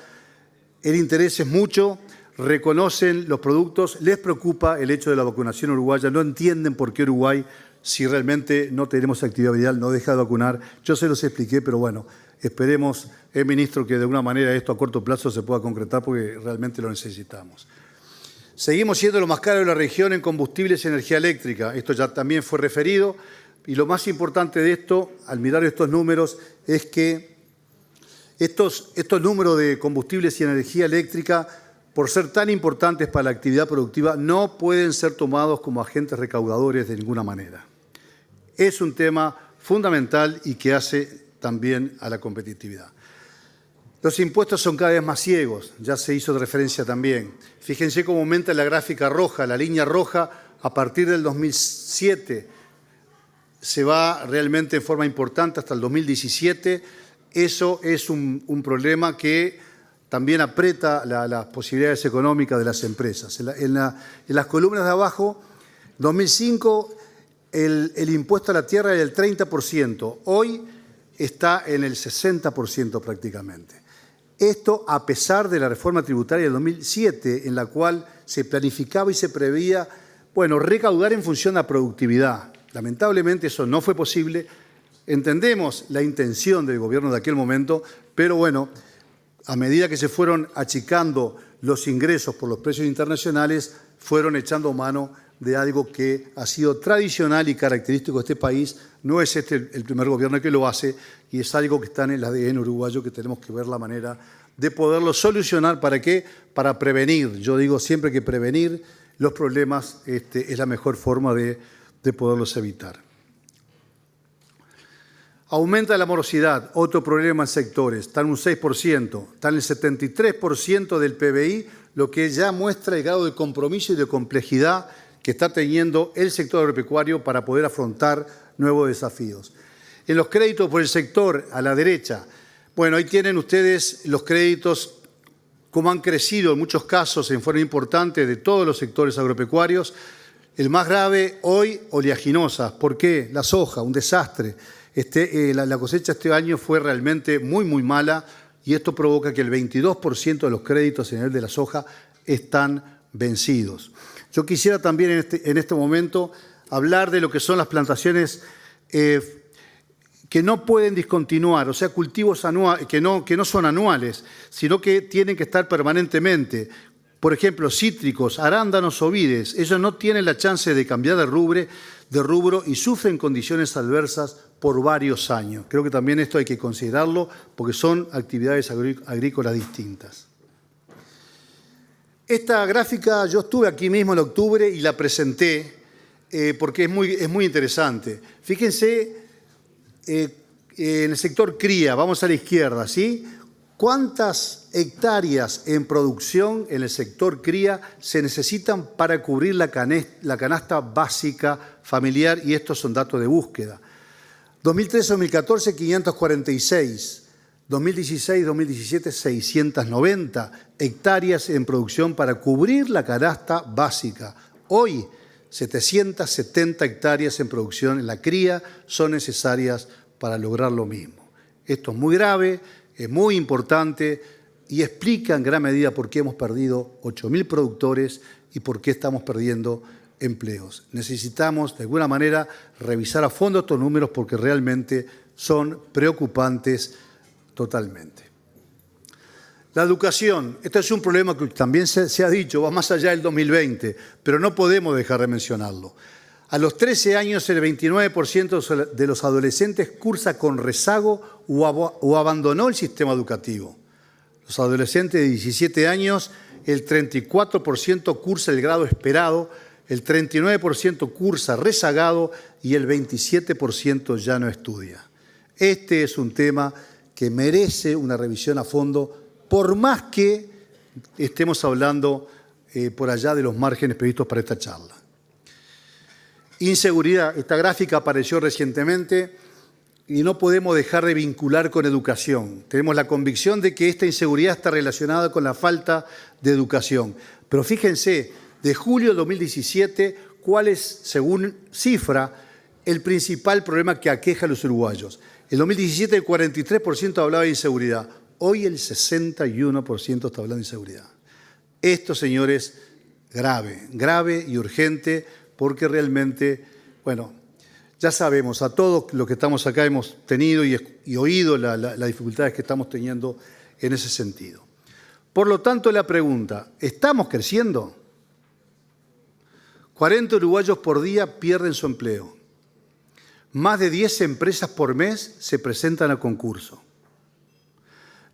Speaker 6: El interés es mucho. Reconocen los productos, les preocupa el hecho de la vacunación uruguaya, no entienden por qué Uruguay, si realmente no tenemos actividad viral, no deja de vacunar. Yo se los expliqué, pero bueno, esperemos, ministro, que de alguna manera esto a corto plazo se pueda concretar porque realmente lo necesitamos. Seguimos siendo lo más caro de la región en combustibles y energía eléctrica. Esto ya también fue referido y lo más importante de esto, al mirar estos números, es que estos números de combustibles y energía eléctrica por ser tan importantes para la actividad productiva, no pueden ser tomados como agentes recaudadores de ninguna manera. Es un tema fundamental y que hace también a la competitividad. Los impuestos son cada vez más ciegos, ya se hizo referencia también. Fíjense cómo aumenta la gráfica roja, la línea roja a partir del 2007 se va realmente en forma importante hasta el 2017. Eso es un problema que también aprieta las posibilidades económicas de las empresas. En las columnas de abajo, 2005, el impuesto a la tierra era del 30%. Hoy está en el 60% prácticamente. Esto a pesar de la reforma tributaria del 2007, en la cual se planificaba y se preveía, recaudar en función de la productividad. Lamentablemente eso no fue posible. Entendemos la intención del gobierno de aquel momento, pero a medida que se fueron achicando los ingresos por los precios internacionales, fueron echando mano de algo que ha sido tradicional y característico de este país. No es este el primer gobierno que lo hace y es algo que está en el ADN uruguayo que tenemos que ver la manera de poderlo solucionar. ¿Para qué? Para prevenir. Yo digo siempre que prevenir los problemas es la mejor forma de poderlos evitar. Aumenta la morosidad, otro problema en sectores, está en un 6%, está en el 73% del PBI, lo que ya muestra el grado de compromiso y de complejidad que está teniendo el sector agropecuario para poder afrontar nuevos desafíos. En los créditos por el sector, a la derecha, ahí tienen ustedes los créditos, cómo han crecido en muchos casos en forma importante de todos los sectores agropecuarios. El más grave hoy, oleaginosas. ¿Por qué? La soja, un desastre. La cosecha este año fue realmente muy, muy mala y esto provoca que el 22% de los créditos en el de la soja están vencidos. Yo quisiera también en este momento hablar de lo que son las plantaciones que no pueden discontinuar, o sea, cultivos que no son anuales, sino que tienen que estar permanentemente. Por ejemplo, cítricos, arándanos o vides, ellos no tienen la chance de cambiar de rubro y sufren condiciones adversas por varios años. Creo que también esto hay que considerarlo porque son actividades agrícolas distintas. Esta gráfica yo estuve aquí mismo en octubre y la presenté porque es muy interesante. Fíjense en el sector cría, vamos a la izquierda, ¿sí? ¿Cuántas hectáreas en producción en el sector cría se necesitan para cubrir la canasta básica familiar? Y estos son datos de búsqueda. 2013-2014, 546. 2016-2017, 690 hectáreas en producción para cubrir la canasta básica. Hoy, 770 hectáreas en producción en la cría son necesarias para lograr lo mismo. Esto es muy grave, es muy importante y explica en gran medida por qué hemos perdido 8.000 productores y por qué estamos perdiendo empleos. Necesitamos, de alguna manera, revisar a fondo estos números porque realmente son preocupantes totalmente. La educación, este es un problema que también se ha dicho, va más allá del 2020, pero no podemos dejar de mencionarlo. A los 13 años, el 29% de los adolescentes cursa con rezago o abandonó el sistema educativo. Los adolescentes de 17 años, el 34% cursa el grado esperado, el 39% cursa rezagado y el 27% ya no estudia. Este es un tema que merece una revisión a fondo, por más que estemos hablando por allá de los márgenes previstos para esta charla. Inseguridad. Esta gráfica apareció recientemente y no podemos dejar de vincular con educación. Tenemos la convicción de que esta inseguridad está relacionada con la falta de educación. Pero fíjense, de julio de 2017, ¿cuál es, según cifra, el principal problema que aqueja a los uruguayos? En 2017 el 43% hablaba de inseguridad. Hoy el 61% está hablando de inseguridad. Esto, señores, grave y urgente, porque realmente, ya sabemos, a todos los que estamos acá hemos tenido y oído las dificultades que estamos teniendo en ese sentido. Por lo tanto, la pregunta, ¿estamos creciendo? 40 uruguayos por día pierden su empleo. Más de 10 empresas por mes se presentan a concurso.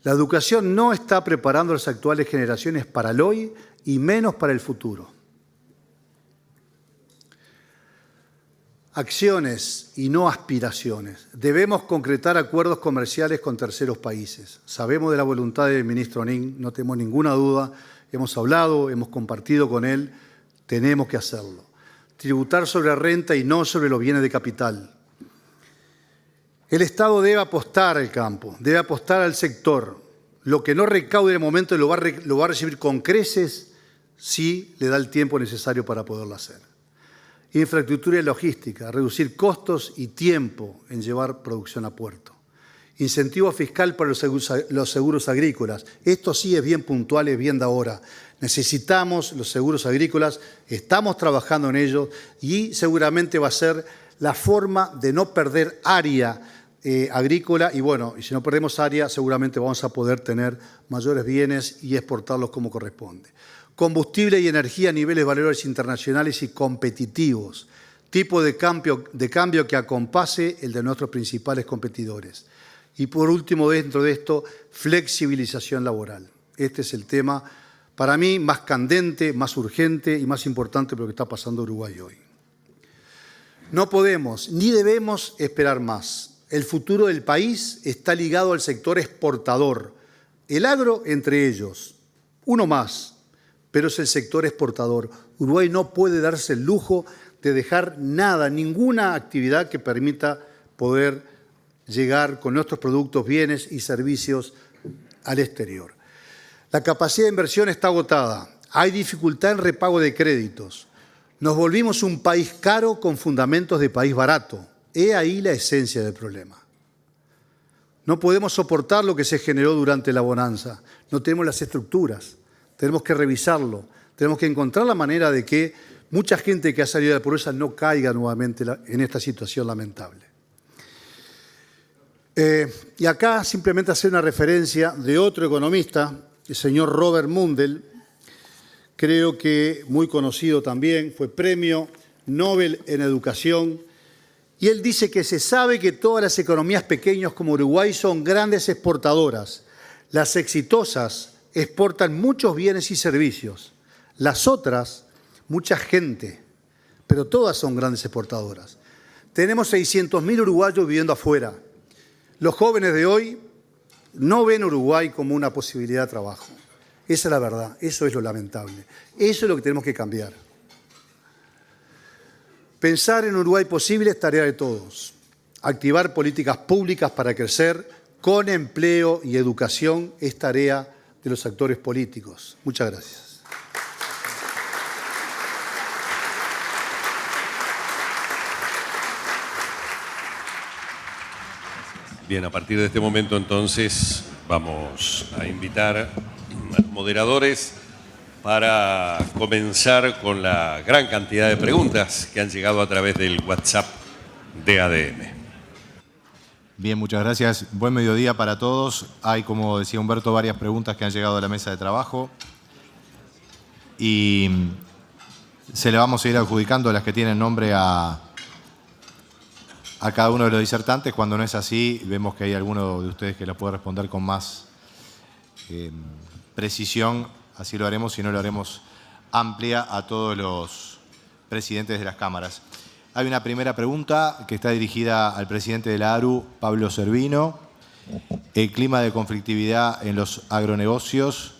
Speaker 6: La educación no está preparando a las actuales generaciones para el hoy y menos para el futuro. Acciones y no aspiraciones. Debemos concretar acuerdos comerciales con terceros países. Sabemos de la voluntad del ministro Ning, no tenemos ninguna duda. Hemos hablado, hemos compartido con él, tenemos que hacerlo. Tributar sobre la renta y no sobre los bienes de capital. El Estado debe apostar al campo, debe apostar al sector. Lo que no recaude en el momento lo va a recibir con creces si le da el tiempo necesario para poderlo hacer. Infraestructura y logística, reducir costos y tiempo en llevar producción a puerto. Incentivo fiscal para los seguros agrícolas. Esto sí es bien puntual, es bien de ahora. Necesitamos los seguros agrícolas, estamos trabajando en ello y seguramente va a ser la forma de no perder área agrícola y bueno, y si no perdemos área seguramente vamos a poder tener mayores bienes y exportarlos como corresponde. Combustible y energía a niveles de valores internacionales y competitivos. Tipo de cambio que acompase el de nuestros principales competidores. Y por último, dentro de esto, flexibilización laboral. Este es el tema, para mí, más candente, más urgente y más importante por lo que está pasando en Uruguay hoy. No podemos ni debemos esperar más. El futuro del país está ligado al sector exportador. El agro entre ellos. Uno más, pero es el sector exportador. Uruguay no puede darse el lujo de dejar nada, ninguna actividad que permita poder llegar con nuestros productos, bienes y servicios al exterior. La capacidad de inversión está agotada. Hay dificultad en repago de créditos. Nos volvimos un país caro con fundamentos de país barato. He ahí la esencia del problema. No podemos soportar lo que se generó durante la bonanza. No tenemos las estructuras. Tenemos que revisarlo. Tenemos que encontrar la manera de que mucha gente que ha salido de la pobreza no caiga nuevamente en esta situación lamentable. Y acá simplemente hacer una referencia de otro economista, el señor Robert Mundell, creo que muy conocido también, fue premio Nobel en Educación, y él dice que se sabe que todas las economías pequeñas como Uruguay son grandes exportadoras. Las exitosas exportan muchos bienes y servicios, las otras, mucha gente, pero todas son grandes exportadoras. Tenemos 600.000 uruguayos viviendo afuera. Los jóvenes de hoy no ven Uruguay como una posibilidad de trabajo. Esa es la verdad, eso es lo lamentable. Eso es lo que tenemos que cambiar. Pensar en Uruguay posible es tarea de todos. Activar políticas públicas para crecer con empleo y educación es tarea de los actores políticos. Muchas gracias.
Speaker 2: Bien, a partir de este momento entonces vamos a invitar a los moderadores para comenzar con la gran cantidad de preguntas que han llegado a través del WhatsApp de ADM.
Speaker 7: Bien, muchas gracias. Buen mediodía para todos. Hay, como decía Humberto, varias preguntas que han llegado a la mesa de trabajo y se le vamos a ir adjudicando las que tienen nombre a cada uno de los disertantes. Cuando no es así, vemos que hay alguno de ustedes que la puede responder con más precisión. Así lo haremos, si no lo haremos amplia a todos los presidentes de las cámaras. Hay una primera pregunta que está dirigida al presidente de la ARU, Pablo Servino. El clima de conflictividad en los agronegocios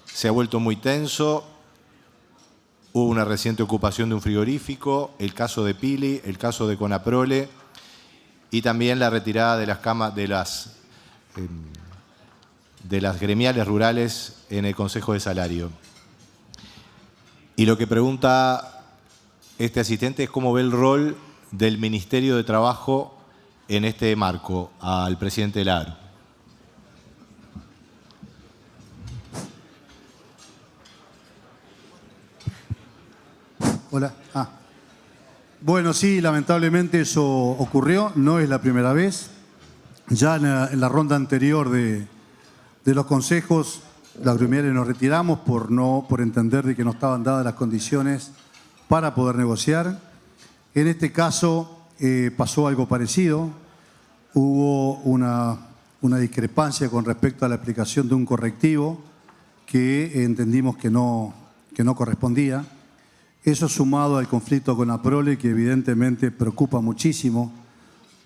Speaker 7: se ha vuelto muy tenso. Hubo una reciente ocupación de un frigorífico, el caso de Pili, el caso de Conaprole y también la retirada de las gremiales rurales en el Consejo de Salario. Y lo que pregunta este asistente es cómo ve el rol del Ministerio de Trabajo en este marco al presidente de la ARU.
Speaker 6: Hola. Bueno, sí, lamentablemente eso ocurrió, no es la primera vez. Ya en la ronda anterior de los consejos, las gremiales nos retiramos por entender de que no estaban dadas las condiciones para poder negociar. En este caso pasó algo parecido. Hubo una una discrepancia con respecto a la aplicación de un correctivo que entendimos que no correspondía. Eso sumado al conflicto con APROLE, que evidentemente preocupa muchísimo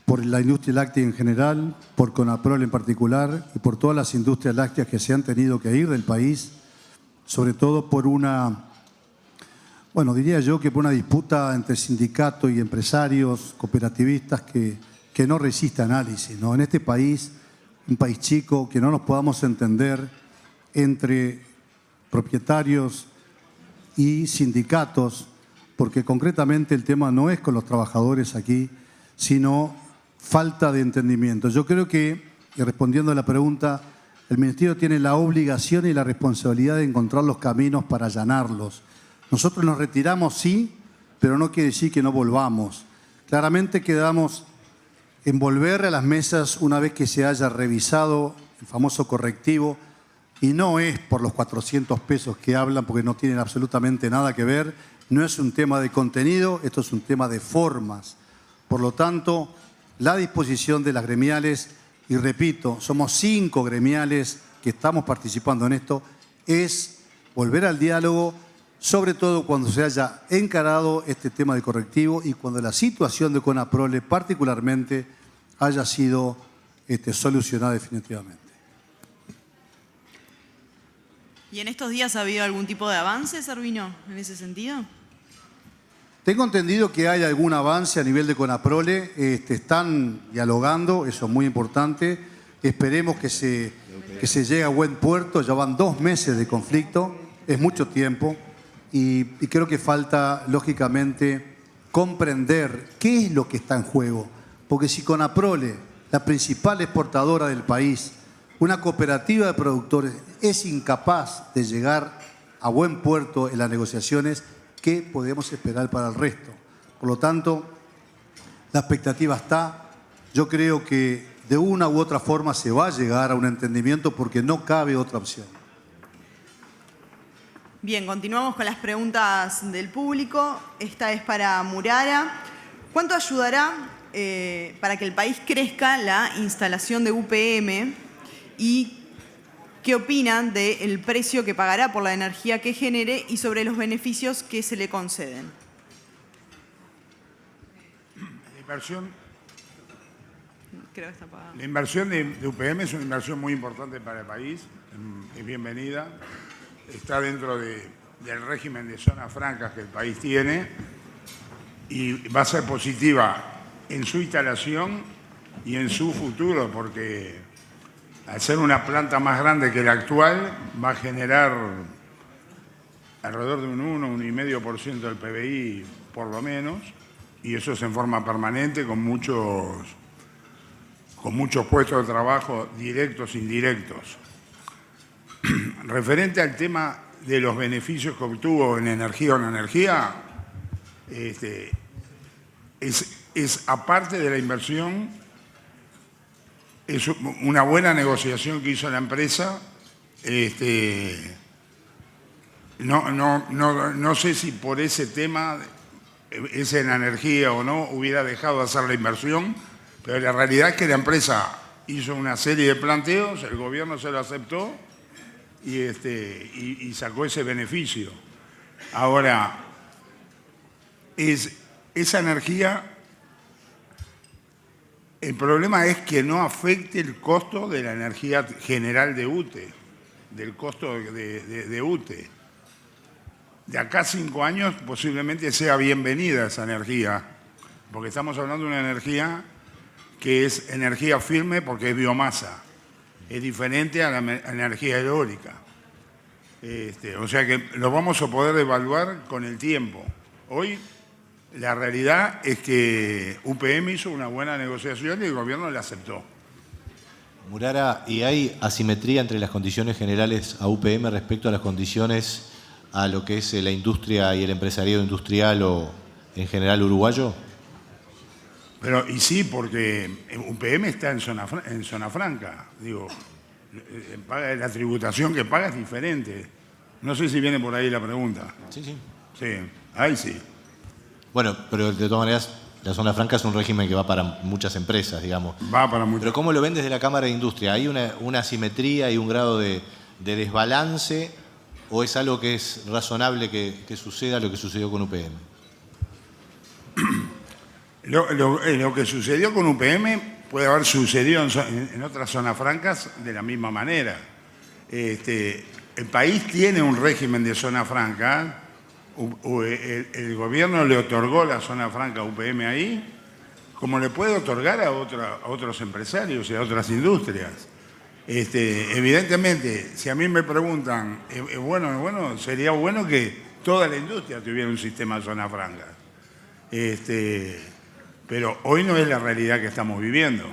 Speaker 6: por la industria láctea en general, por CONAPROLE en particular y por todas las industrias lácteas que se han tenido que ir del país, sobre todo por una, bueno, diría yo que por una disputa entre sindicatos y empresarios, cooperativistas que no resiste análisis, ¿no? En este país, un país chico, que no nos podamos entender entre propietarios y sindicatos, porque concretamente el tema no es con los trabajadores aquí, sino falta de entendimiento. Yo creo que, y respondiendo a la pregunta, el Ministerio tiene la obligación y la responsabilidad de encontrar los caminos para allanarlos. Nosotros nos retiramos, sí, pero no quiere decir que no volvamos. Claramente quedamos en volver a las mesas una vez que se haya revisado el famoso correctivo, y no es por los 400 pesos que hablan, porque no tienen absolutamente nada que ver. No es un tema de contenido, esto es un tema de formas. Por lo tanto, la disposición de las gremiales, y repito, somos 5 gremiales que estamos participando en esto, es volver al diálogo, sobre todo cuando se haya encarado este tema de correctivo y cuando la situación de CONAPROLE particularmente haya sido solucionada definitivamente.
Speaker 8: ¿Y en estos días ha habido algún tipo de avance, Servino, en ese sentido?
Speaker 6: Tengo entendido que hay algún avance a nivel de CONAPROLE, están dialogando, eso es muy importante. Esperemos que se llegue a buen puerto, ya van 2 meses de conflicto, es mucho tiempo, y creo que falta, lógicamente, comprender qué es lo que está en juego. Porque si CONAPROLE, la principal exportadora del país, una cooperativa de productores, es incapaz de llegar a buen puerto en las negociaciones, ¿qué podemos esperar para el resto? Por lo tanto, la expectativa está. Yo creo que de una u otra forma se va a llegar a un entendimiento porque no cabe otra opción.
Speaker 8: Bien, continuamos con las preguntas del público. Esta es para Murara. ¿Cuánto ayudará para que el país crezca la instalación de UPM? ¿Y qué opinan del precio que pagará por la energía que genere y sobre los beneficios que se le conceden?
Speaker 4: La inversión de UPM es una inversión muy importante para el país, es bienvenida, está dentro del régimen de zonas francas que el país tiene y va a ser positiva en su instalación y en su futuro, porque al ser una planta más grande que la actual, va a generar alrededor de un 1,5% del PBI por lo menos, y eso es en forma permanente con muchos puestos de trabajo directos e indirectos. Referente al tema de los beneficios que obtuvo en energía o en energía, es aparte de la inversión, es una buena negociación que hizo la empresa. No sé si por ese tema, es en la energía o no, hubiera dejado de hacer la inversión, pero la realidad es que la empresa hizo una serie de planteos, el gobierno se lo aceptó y sacó ese beneficio. Ahora, esa energía, el problema es que no afecte el costo de la energía general de UTE, del costo de UTE. De acá a 5 años posiblemente sea bienvenida esa energía, porque estamos hablando de una energía que es energía firme porque es biomasa, es diferente a la energía eólica. O sea que lo vamos a poder evaluar con el tiempo. Hoy la realidad es que UPM hizo una buena negociación y el gobierno la aceptó.
Speaker 7: Murara, ¿y hay asimetría entre las condiciones generales a UPM respecto a las condiciones a lo que es la industria y el empresariado industrial o en general uruguayo?
Speaker 4: Pero, y sí, porque UPM está en zona franca. Digo, la tributación que paga es diferente. No sé si viene por ahí la pregunta.
Speaker 7: Sí, sí.
Speaker 4: Sí, ahí sí.
Speaker 7: Bueno, pero de todas maneras La zona franca es un régimen que va para muchas empresas, digamos.
Speaker 4: Va para mucho.
Speaker 7: Pero ¿cómo lo ven desde la Cámara de Industria? ¿Hay una asimetría y un grado de desbalance o es algo que es razonable que suceda lo que sucedió con UPM?
Speaker 4: Lo que sucedió con UPM puede haber sucedido en otras zonas francas de la misma manera. El país tiene un régimen de zona franca. El gobierno le otorgó la zona franca a UPM ahí, como le puede otorgar a otros empresarios y a otras industrias. Evidentemente, si a mí me preguntan, sería bueno que toda la industria tuviera un sistema de zona franca. Pero hoy no es la realidad que estamos viviendo.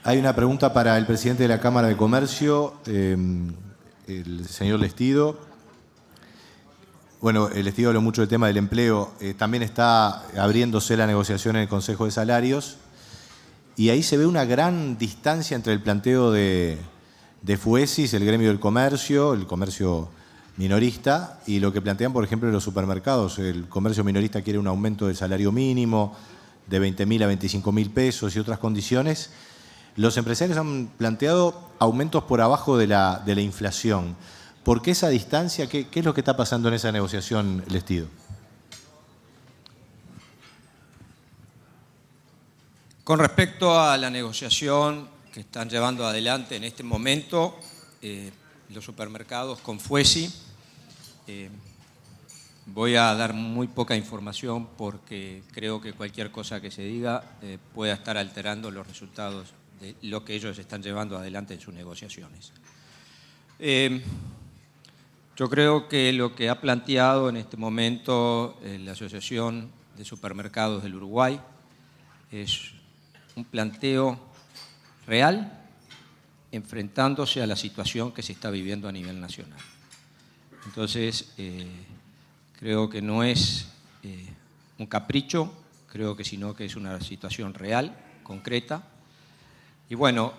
Speaker 7: Hay una pregunta para el presidente de la Cámara de Comercio, el señor Lestido. Bueno, el Lestido habló mucho del tema del empleo. También está abriéndose la negociación en el Consejo de Salarios. Y ahí se ve una gran distancia entre el planteo de FUESIS, el gremio del comercio, el comercio minorista, y lo que plantean, por ejemplo, los supermercados. El comercio minorista quiere un aumento del salario mínimo de 20.000 a 25.000 pesos y otras condiciones. Los empresarios han planteado aumentos por abajo de la inflación. ¿Por qué esa distancia? ¿Qué es lo que está pasando en esa negociación, Lestido?
Speaker 3: Con respecto a la negociación que están llevando adelante en este momento los supermercados con FUESI, voy a dar muy poca información porque creo que cualquier cosa que se diga pueda estar alterando los resultados de lo que ellos están llevando adelante en sus negociaciones. Yo creo que lo que ha planteado en este momento la Asociación de Supermercados del Uruguay es un planteo real enfrentándose a la situación que se está viviendo a nivel nacional. Entonces, creo que no es un capricho, creo que sino que es una situación real, concreta. Y bueno,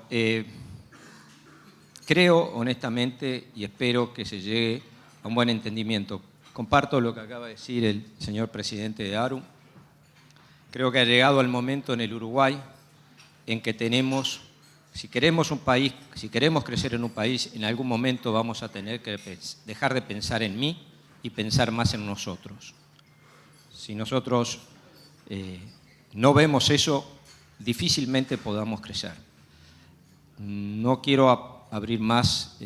Speaker 3: creo honestamente y espero que se llegue a un buen entendimiento. Comparto lo que acaba de decir el señor presidente de ARU. Creo que ha llegado el momento en el Uruguay en que tenemos, si queremos crecer en un país, en algún momento vamos a tener que dejar de pensar en mí y pensar más en nosotros. Si nosotros no vemos eso, difícilmente podamos crecer. No quiero abrir más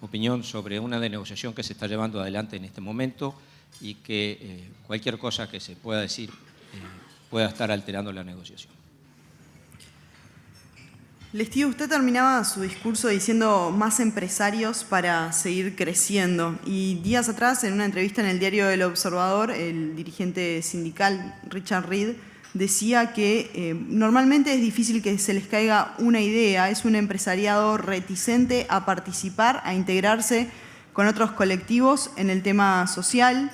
Speaker 3: opinión sobre una negociación que se está llevando adelante en este momento y que cualquier cosa que se pueda decir pueda estar alterando la negociación.
Speaker 8: Lestido, usted terminaba su discurso diciendo más empresarios para seguir creciendo. Y días atrás, en una entrevista en el diario El Observador, el dirigente sindical Richard Reed decía que normalmente es difícil que se les caiga una idea, es un empresariado reticente a participar, a integrarse con otros colectivos en el tema social.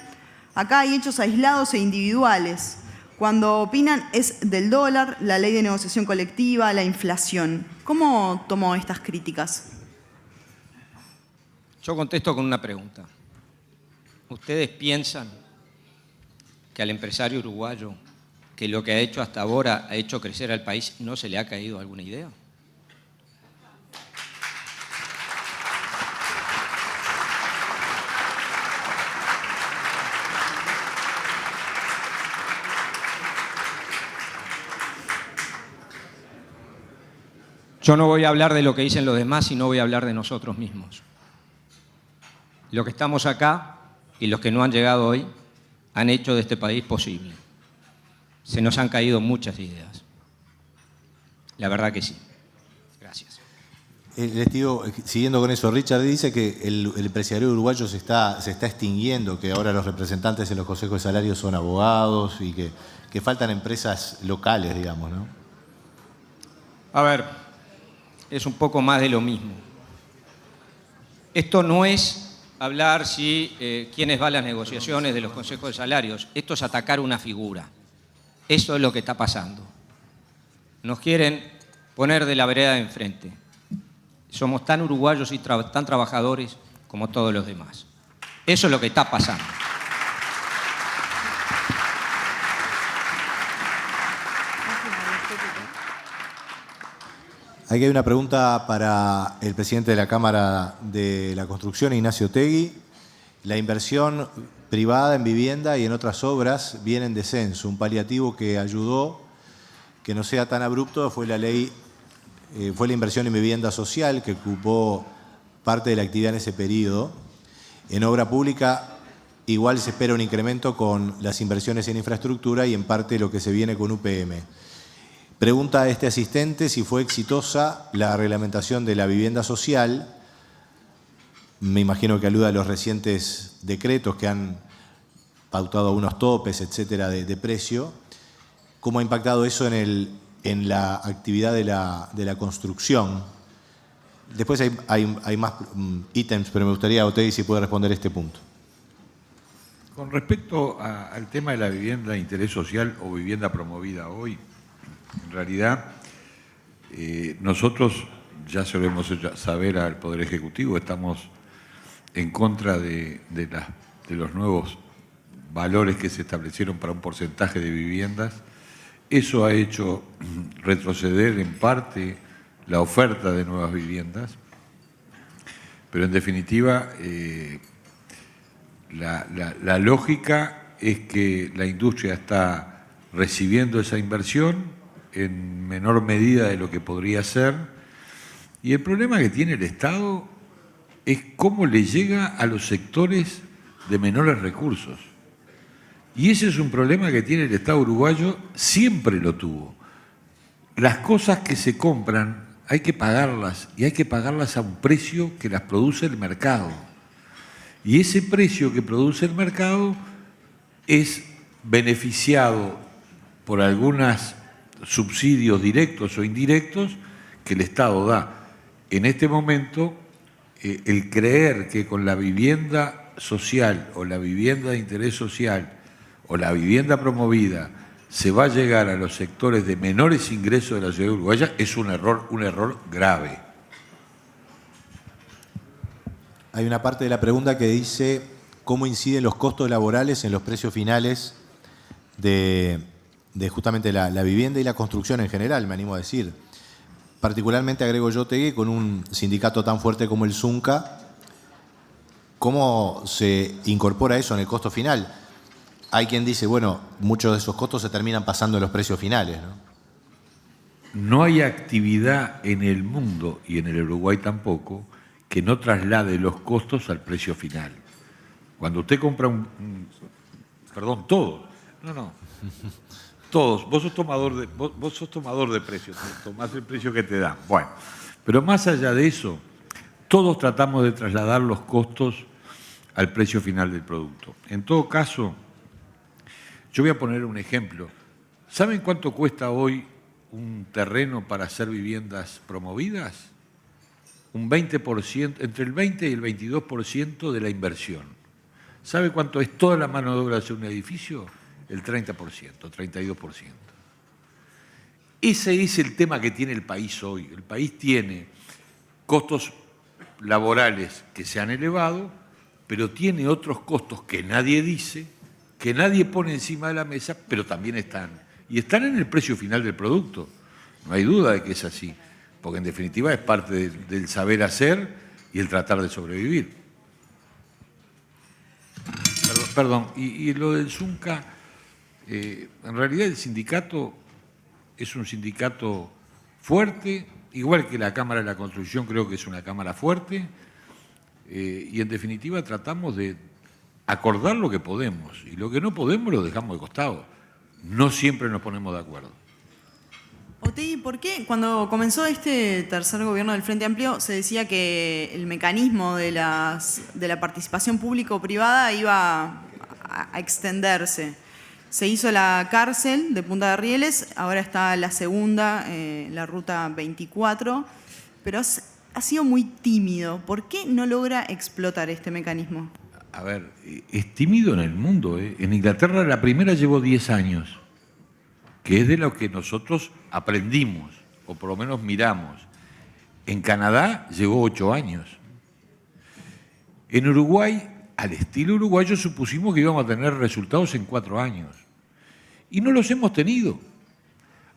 Speaker 8: Acá hay hechos aislados e individuales. Cuando opinan es del dólar, la ley de negociación colectiva, la inflación. ¿Cómo tomó estas críticas?
Speaker 3: Yo contesto con una pregunta. ¿Ustedes piensan que al empresario uruguayo, que lo que ha hecho hasta ahora ha hecho crecer al país, no se le ha caído alguna idea? Yo no voy a hablar de lo que dicen los demás, sino voy a hablar de nosotros mismos. Los que estamos acá y los que no han llegado hoy han hecho de este país posible. Se nos han caído muchas ideas. La verdad que sí. Gracias.
Speaker 7: Lestido, siguiendo con eso, Richard dice que el empresariado uruguayo se está extinguiendo, que ahora los representantes en los consejos de salarios son abogados y que faltan empresas locales, digamos, ¿no?
Speaker 3: A ver, es un poco más de lo mismo. Esto no es hablar quiénes van las negociaciones de los consejos de salarios. Esto es atacar una figura. Eso es lo que está pasando. Nos quieren poner de la vereda de enfrente. Somos tan uruguayos y tan trabajadores como todos los demás. Eso es lo que está pasando.
Speaker 7: Aquí hay una pregunta para el presidente de la Cámara de la Construcción, Ignacio Tegui. La inversión privada en vivienda y en otras obras viene en descenso. Un paliativo que ayudó que no sea tan abrupto fue la inversión en vivienda social, que ocupó parte de la actividad en ese periodo. En obra pública igual se espera un incremento con las inversiones en infraestructura y en parte lo que se viene con UPM. Pregunta a este asistente si fue exitosa la reglamentación de la vivienda social. Me imagino que aluda a los recientes decretos que han pautado unos topes, etcétera, de precio. ¿Cómo ha impactado eso en la actividad de la construcción? Después hay más ítems, pero me gustaría, Otegi, si puede responder este punto.
Speaker 5: Con respecto al tema de la vivienda de interés social o vivienda promovida hoy, en realidad nosotros ya se lo hemos hecho saber al Poder Ejecutivo, estamos en contra de los nuevos valores que se establecieron para un porcentaje de viviendas. Eso ha hecho retroceder en parte la oferta de nuevas viviendas, pero en definitiva la lógica es que la industria está recibiendo esa inversión en menor medida de lo que podría ser, y el problema que tiene el Estado es cómo le llega a los sectores de menores recursos. Y ese es un problema que tiene el Estado uruguayo, siempre lo tuvo. Las cosas que se compran hay que pagarlas, y hay que pagarlas a un precio que las produce el mercado. Y ese precio que produce el mercado es beneficiado por algunos subsidios directos o indirectos que el Estado da. En este momento, el creer que con la vivienda social o la vivienda de interés social o la vivienda promovida se va a llegar a los sectores de menores ingresos de la ciudad uruguaya es un error grave.
Speaker 7: Hay una parte de la pregunta que dice cómo inciden los costos laborales en los precios finales de justamente la vivienda y la construcción en general, me animo a decir. Particularmente, agrego yo, Tegui, con un sindicato tan fuerte como el ZUNCA, ¿cómo se incorpora eso en el costo final? Hay quien dice, bueno, muchos de esos costos se terminan pasando en los precios finales, ¿no?
Speaker 5: No hay actividad en el mundo, y en el Uruguay tampoco, que no traslade los costos al precio final. Cuando usted compra perdón, todos. No. Todos. Vos sos tomador de precios. Tomás el precio que te dan. Bueno, pero más allá de eso, todos tratamos de trasladar los costos al precio final del producto. En todo caso, yo voy a poner un ejemplo. ¿Saben cuánto cuesta hoy un terreno para hacer viviendas promovidas? Un 20%, entre el 20 y el 22% de la inversión. ¿Sabe cuánto es toda la mano de obra de hacer un edificio? El 30%, 32%. Ese es el tema que tiene el país hoy. El país tiene costos laborales que se han elevado, pero tiene otros costos que nadie dice, que nadie pone encima de la mesa, pero también están. Y están en el precio final del producto. No hay duda de que es así, porque en definitiva es parte del saber hacer y el tratar de sobrevivir. Perdón, y lo del ZUNCA, en realidad el sindicato es un sindicato fuerte, igual que la Cámara de la Construcción creo que es una cámara fuerte, y en definitiva tratamos de acordar lo que podemos, y lo que no podemos lo dejamos de costado. No siempre nos ponemos de acuerdo.
Speaker 8: Otegi, ¿por qué cuando comenzó este tercer gobierno del Frente Amplio se decía que el mecanismo de la participación público-privada iba a extenderse? Se hizo la cárcel de Punta de Rieles, ahora está la segunda, la ruta 24, pero ha sido muy tímido. ¿Por qué no logra explotar este mecanismo?
Speaker 5: A ver, es tímido en el mundo. En Inglaterra la primera llevó 10 años, que es de lo que nosotros aprendimos, o por lo menos miramos. En Canadá llevó 8 años. En Uruguay, al estilo uruguayo, supusimos que íbamos a tener resultados en 4 años. Y no los hemos tenido.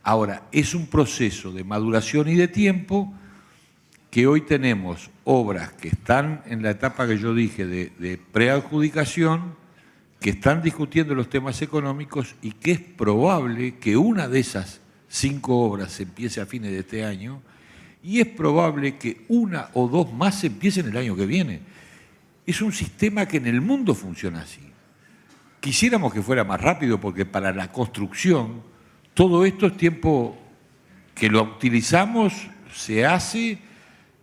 Speaker 5: Ahora, es un proceso de maduración y de tiempo que hoy tenemos obras que están en la etapa que yo dije de preadjudicación, que están discutiendo los temas económicos y que es probable que una de esas 5 obras se empiece a fines de este año y es probable que 1 o 2 más se empiecen el año que viene. Es un sistema que en el mundo funciona así. Quisiéramos que fuera más rápido porque para la construcción todo esto es tiempo que lo utilizamos, se hace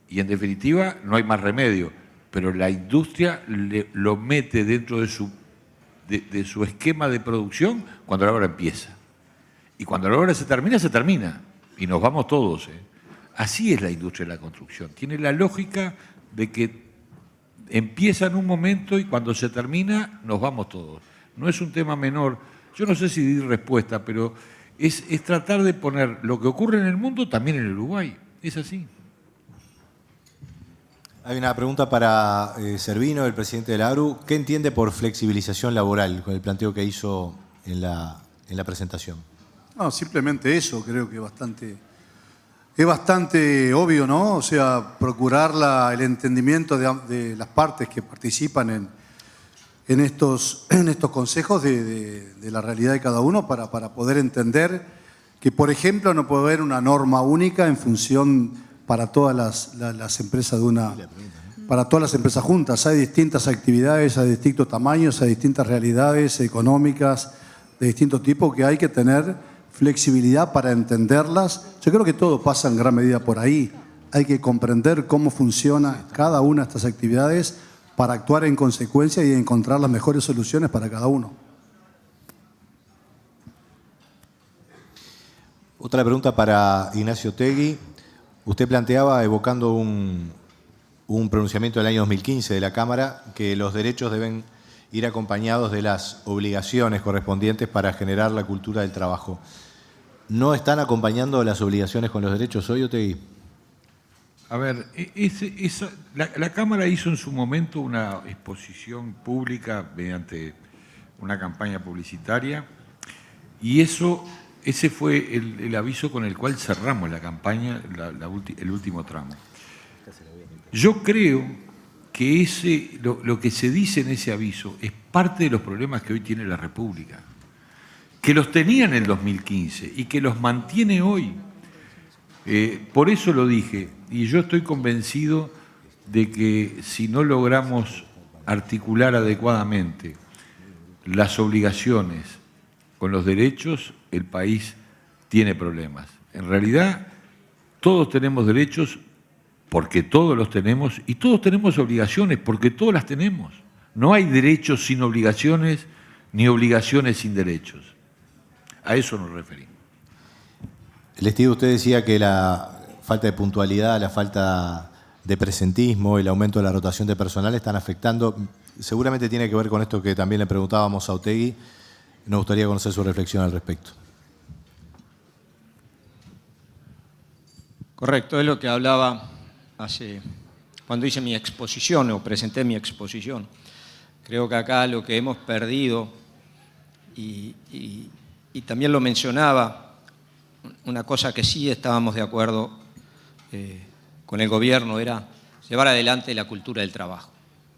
Speaker 5: y en definitiva no hay más remedio. Pero la industria lo mete dentro de su esquema de producción cuando la obra empieza. Y cuando la obra se termina. Y nos vamos todos. Así es la industria de la construcción. Tiene la lógica de que empieza en un momento y cuando se termina nos vamos todos. No es un tema menor. Yo no sé si di respuesta, pero es tratar de poner lo que ocurre en el mundo también en el Uruguay. Es así.
Speaker 7: Hay una pregunta para Cervino, el presidente de la ARU. ¿Qué entiende por flexibilización laboral con el planteo que hizo en la presentación?
Speaker 6: No, simplemente eso, creo que es bastante obvio, ¿no? O sea, procurar el entendimiento de las partes que participan en estos consejos de la realidad de cada uno para poder entender que, por ejemplo, no puede haber una norma única en función para todas las empresas para todas las empresas juntas. Hay distintas actividades, hay distintos tamaños, hay distintas realidades económicas de distintos tipos que hay que tener flexibilidad para entenderlas. Yo creo que todo pasa en gran medida por ahí. Hay que comprender cómo funciona cada una de estas actividades para actuar en consecuencia y encontrar las mejores soluciones para cada uno.
Speaker 7: Otra pregunta para Ignacio Otegui. Usted planteaba, evocando un pronunciamiento del año 2015 de la Cámara, que los derechos deben ir acompañados de las obligaciones correspondientes para generar la cultura del trabajo. ¿No están acompañando las obligaciones con los derechos hoy, Otegui?
Speaker 5: A ver, la Cámara hizo en su momento una exposición pública mediante una campaña publicitaria y ese fue el aviso con el cual cerramos la campaña, el último tramo. Yo creo que lo que se dice en ese aviso es parte de los problemas que hoy tiene la República, que los tenía en el 2015 y que los mantiene hoy. Por eso lo dije, y yo estoy convencido de que si no logramos articular adecuadamente las obligaciones con los derechos, el país tiene problemas. En realidad, todos tenemos derechos porque todos los tenemos y todos tenemos obligaciones porque todos las tenemos. No hay derechos sin obligaciones ni obligaciones sin derechos. A eso nos referimos.
Speaker 7: Lestido, usted decía que la falta de puntualidad, la falta de presentismo, el aumento de la rotación de personal están afectando. Seguramente tiene que ver con esto que también le preguntábamos a Otegui. Nos gustaría conocer su reflexión al respecto.
Speaker 3: Correcto, es lo que hablaba cuando hice mi exposición o presenté mi exposición. Creo que acá lo que hemos perdido, y también lo mencionaba, una cosa que sí estábamos de acuerdo con el gobierno era llevar adelante la cultura del trabajo.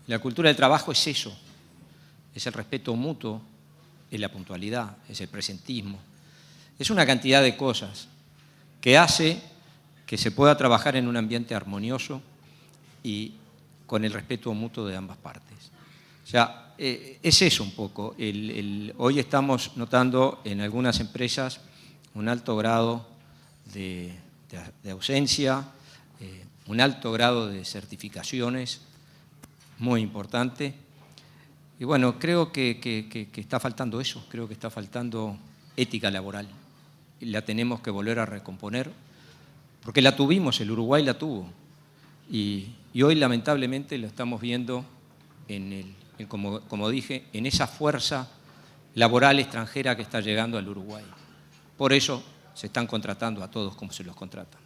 Speaker 3: La cultura del trabajo es eso, es el respeto mutuo, es la puntualidad, es el presentismo. Es una cantidad de cosas que hace que se pueda trabajar en un ambiente armonioso y con el respeto mutuo de ambas partes. O sea, es eso un poco. Hoy estamos notando en algunas empresas un alto grado de ausencia, un alto grado de certificaciones, muy importante. Y bueno, creo que está faltando eso, creo que está faltando ética laboral. Y la tenemos que volver a recomponer, porque la tuvimos, el Uruguay la tuvo. Y hoy lamentablemente lo estamos viendo como dije, en esa fuerza laboral extranjera que está llegando al Uruguay. Por eso se están contratando a todos como se los contratan.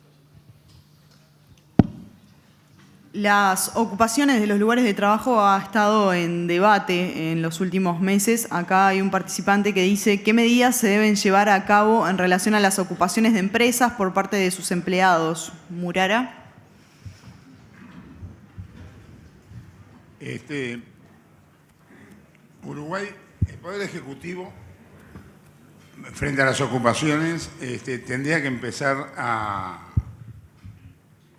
Speaker 8: las ocupaciones de los lugares de trabajo ha estado en debate en los últimos meses. Acá hay un participante que dice qué medidas se deben llevar a cabo en relación a las ocupaciones de empresas por parte de sus empleados. Murara.
Speaker 4: Uruguay, el Poder Ejecutivo, frente a las ocupaciones, tendría que empezar a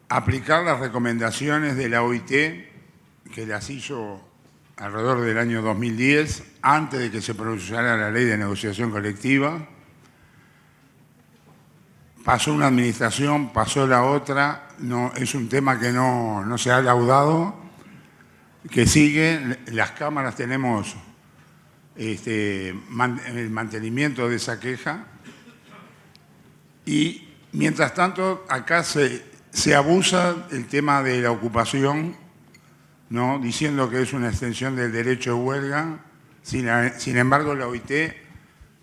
Speaker 4: aplicar las recomendaciones de la OIT, que las hizo alrededor del año 2010, antes de que se pronunciara la ley de negociación colectiva. Pasó una administración, pasó la otra, no, es un tema que no se ha laudado, que sigue. Las cámaras tenemos el mantenimiento de esa queja y, mientras tanto, acá se abusa el tema de la ocupación, ¿no?, diciendo que es una extensión del derecho de huelga. Sin embargo, la OIT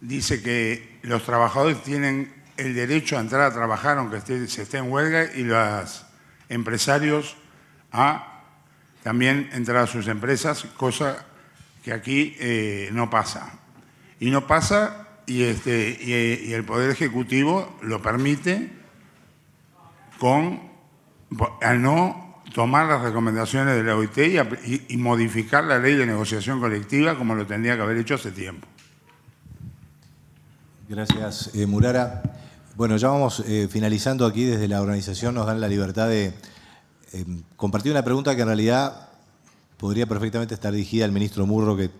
Speaker 4: dice que los trabajadores tienen el derecho a entrar a trabajar aunque se esté en huelga, y los empresarios a también entrar a sus empresas, cosa que aquí no pasa. Y no pasa, y el Poder Ejecutivo lo permite al no tomar las recomendaciones de la OIT y modificar la ley de negociación colectiva como lo tendría que haber hecho hace tiempo.
Speaker 7: Gracias, Murara. Bueno, ya vamos finalizando aquí. Desde la organización nos dan la libertad de compartir una pregunta que en realidad podría perfectamente estar dirigida al ministro Murro, que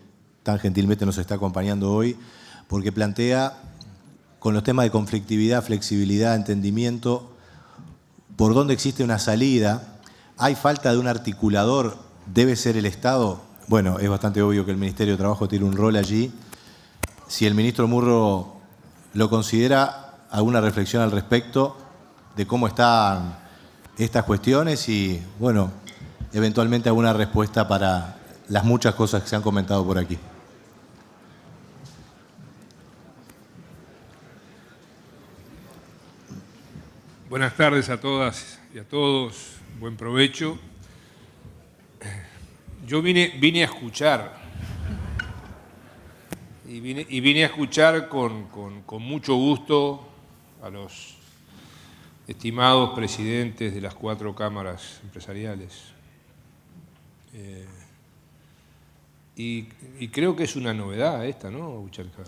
Speaker 7: tan gentilmente nos está acompañando hoy, porque plantea, con los temas de conflictividad, flexibilidad, entendimiento, por dónde existe una salida. ¿Hay falta de un articulador? ¿Debe ser el Estado? Bueno, es bastante obvio que el Ministerio de Trabajo tiene un rol allí. Si el ministro Murro lo considera, alguna reflexión al respecto de cómo están estas cuestiones y, bueno, eventualmente alguna respuesta para las muchas cosas que se han comentado por aquí.
Speaker 1: Buenas tardes a todas y a todos, buen provecho. Yo vine a escuchar, y vine a escuchar con mucho gusto a los estimados presidentes de las 4 cámaras empresariales. Y creo que es una novedad esta, ¿no, Uchalcar?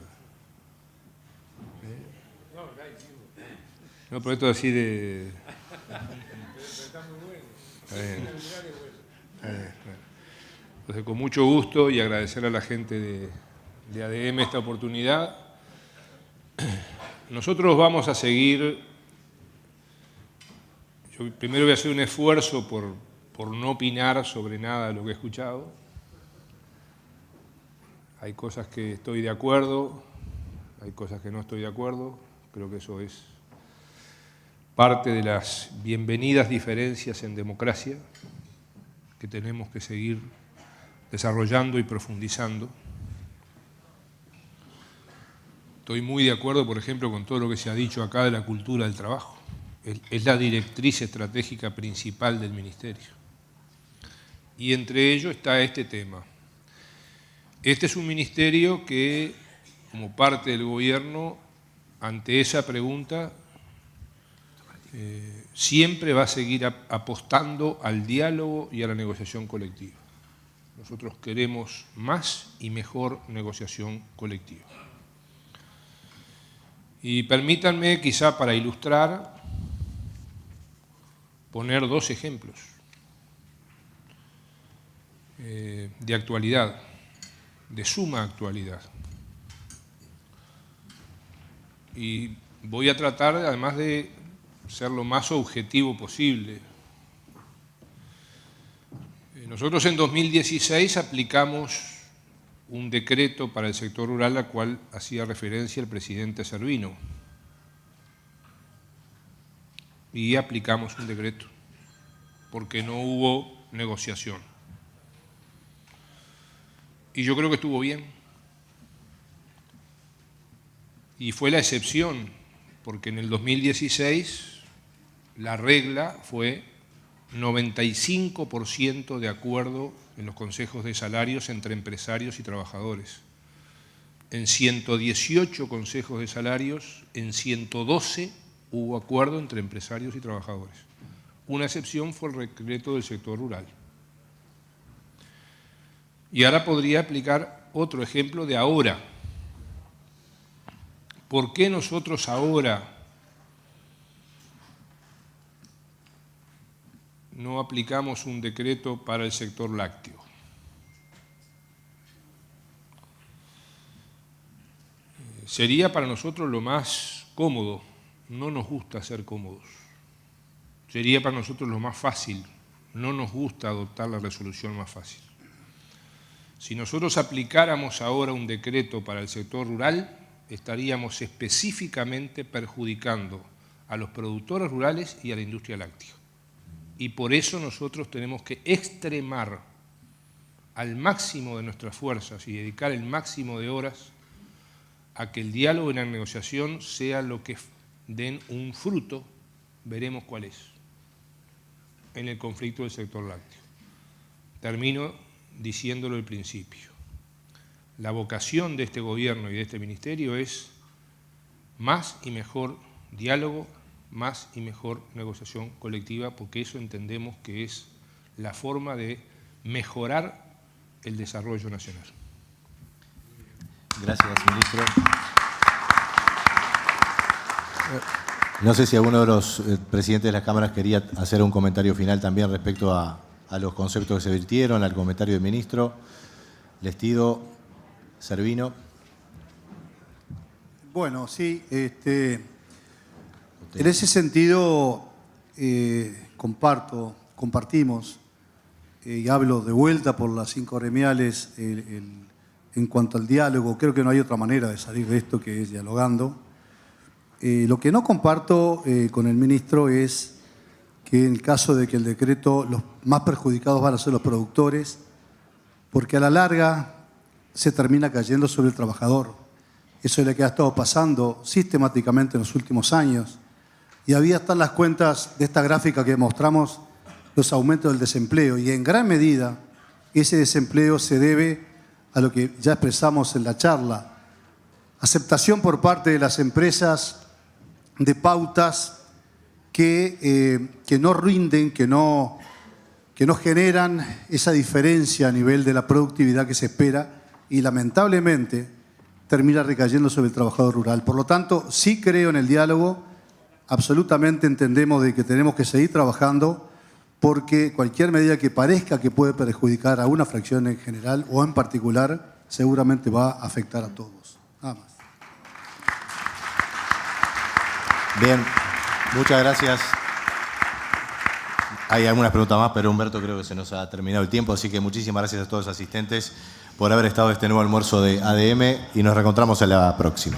Speaker 1: No, pero esto así de... Entonces, con mucho gusto y agradecer a la gente de ADM esta oportunidad. Nosotros vamos a seguir... Yo primero voy a hacer un esfuerzo por no opinar sobre nada de lo que he escuchado. Hay cosas que estoy de acuerdo, hay cosas que no estoy de acuerdo. Creo que eso es parte de las bienvenidas diferencias en democracia que tenemos que seguir desarrollando y profundizando. Estoy muy de acuerdo, por ejemplo, con todo lo que se ha dicho acá de la cultura del trabajo. Es la directriz estratégica principal del Ministerio. Y entre ellos está este tema. Este es un ministerio que, como parte del gobierno, ante esa pregunta, siempre va a seguir apostando al diálogo y a la negociación colectiva. Nosotros queremos más y mejor negociación colectiva. Y permítanme, quizá para ilustrar, poner 2 ejemplos de actualidad, de suma actualidad. Y voy a tratar, además de ser lo más objetivo posible. Nosotros en 2016 aplicamos un decreto para el sector rural al cual hacía referencia el presidente Servino. Y aplicamos un decreto porque no hubo negociación. Y yo creo que estuvo bien. Y fue la excepción, porque en el 2016 la regla fue
Speaker 9: 95% de acuerdo en los consejos de salarios entre empresarios y trabajadores. En 118 consejos de salarios, en 112 hubo acuerdo entre empresarios y trabajadores. Una excepción fue el decreto del sector rural. Y ahora podría aplicar otro ejemplo de ahora. ¿Por qué nosotros ahora no aplicamos un decreto para el sector lácteo? Sería para nosotros lo más cómodo, no nos gusta ser cómodos. Sería para nosotros lo más fácil, no nos gusta adoptar la resolución más fácil. Si nosotros aplicáramos ahora un decreto para el sector rural, estaríamos específicamente perjudicando a los productores rurales y a la industria láctea. Y por eso nosotros tenemos que extremar al máximo de nuestras fuerzas y dedicar el máximo de horas a que el diálogo y la negociación sea lo que den un fruto, veremos cuál es, en el conflicto del sector lácteo. Termino diciéndolo al principio. La vocación de este gobierno y de este ministerio es más y mejor diálogo, más y mejor negociación colectiva, porque eso entendemos que es la forma de mejorar el desarrollo nacional.
Speaker 7: Gracias, ministro. No sé si alguno de los presidentes de las cámaras quería hacer un comentario final también respecto a los conceptos que se vertieron, al comentario del ministro. Lestido, Servino.
Speaker 6: Bueno, sí, en ese sentido compartimos, y hablo de vuelta por las 5 gremiales, en cuanto al diálogo. Creo que no hay otra manera de salir de esto que es dialogando. Lo que no comparto con el ministro es que en el caso de que el decreto, los más perjudicados van a ser los productores, porque a la larga se termina cayendo sobre el trabajador. Eso es lo que ha estado pasando sistemáticamente en los últimos años. Y ahí están las cuentas de esta gráfica que mostramos, los aumentos del desempleo. Y en gran medida ese desempleo se debe a lo que ya expresamos en la charla. Aceptación por parte de las empresas de pautas que no rinden, que no generan esa diferencia a nivel de la productividad que se espera y lamentablemente termina recayendo sobre el trabajador rural. Por lo tanto, sí creo en el diálogo, absolutamente entendemos de que tenemos que seguir trabajando porque cualquier medida que parezca que puede perjudicar a una fracción en general o en particular seguramente va a afectar a todos. Nada más.
Speaker 7: Bien, muchas gracias. Hay algunas preguntas más, pero Humberto, creo que se nos ha terminado el tiempo, así que muchísimas gracias a todos los asistentes por haber estado en este nuevo almuerzo de ADM y nos reencontramos en la próxima.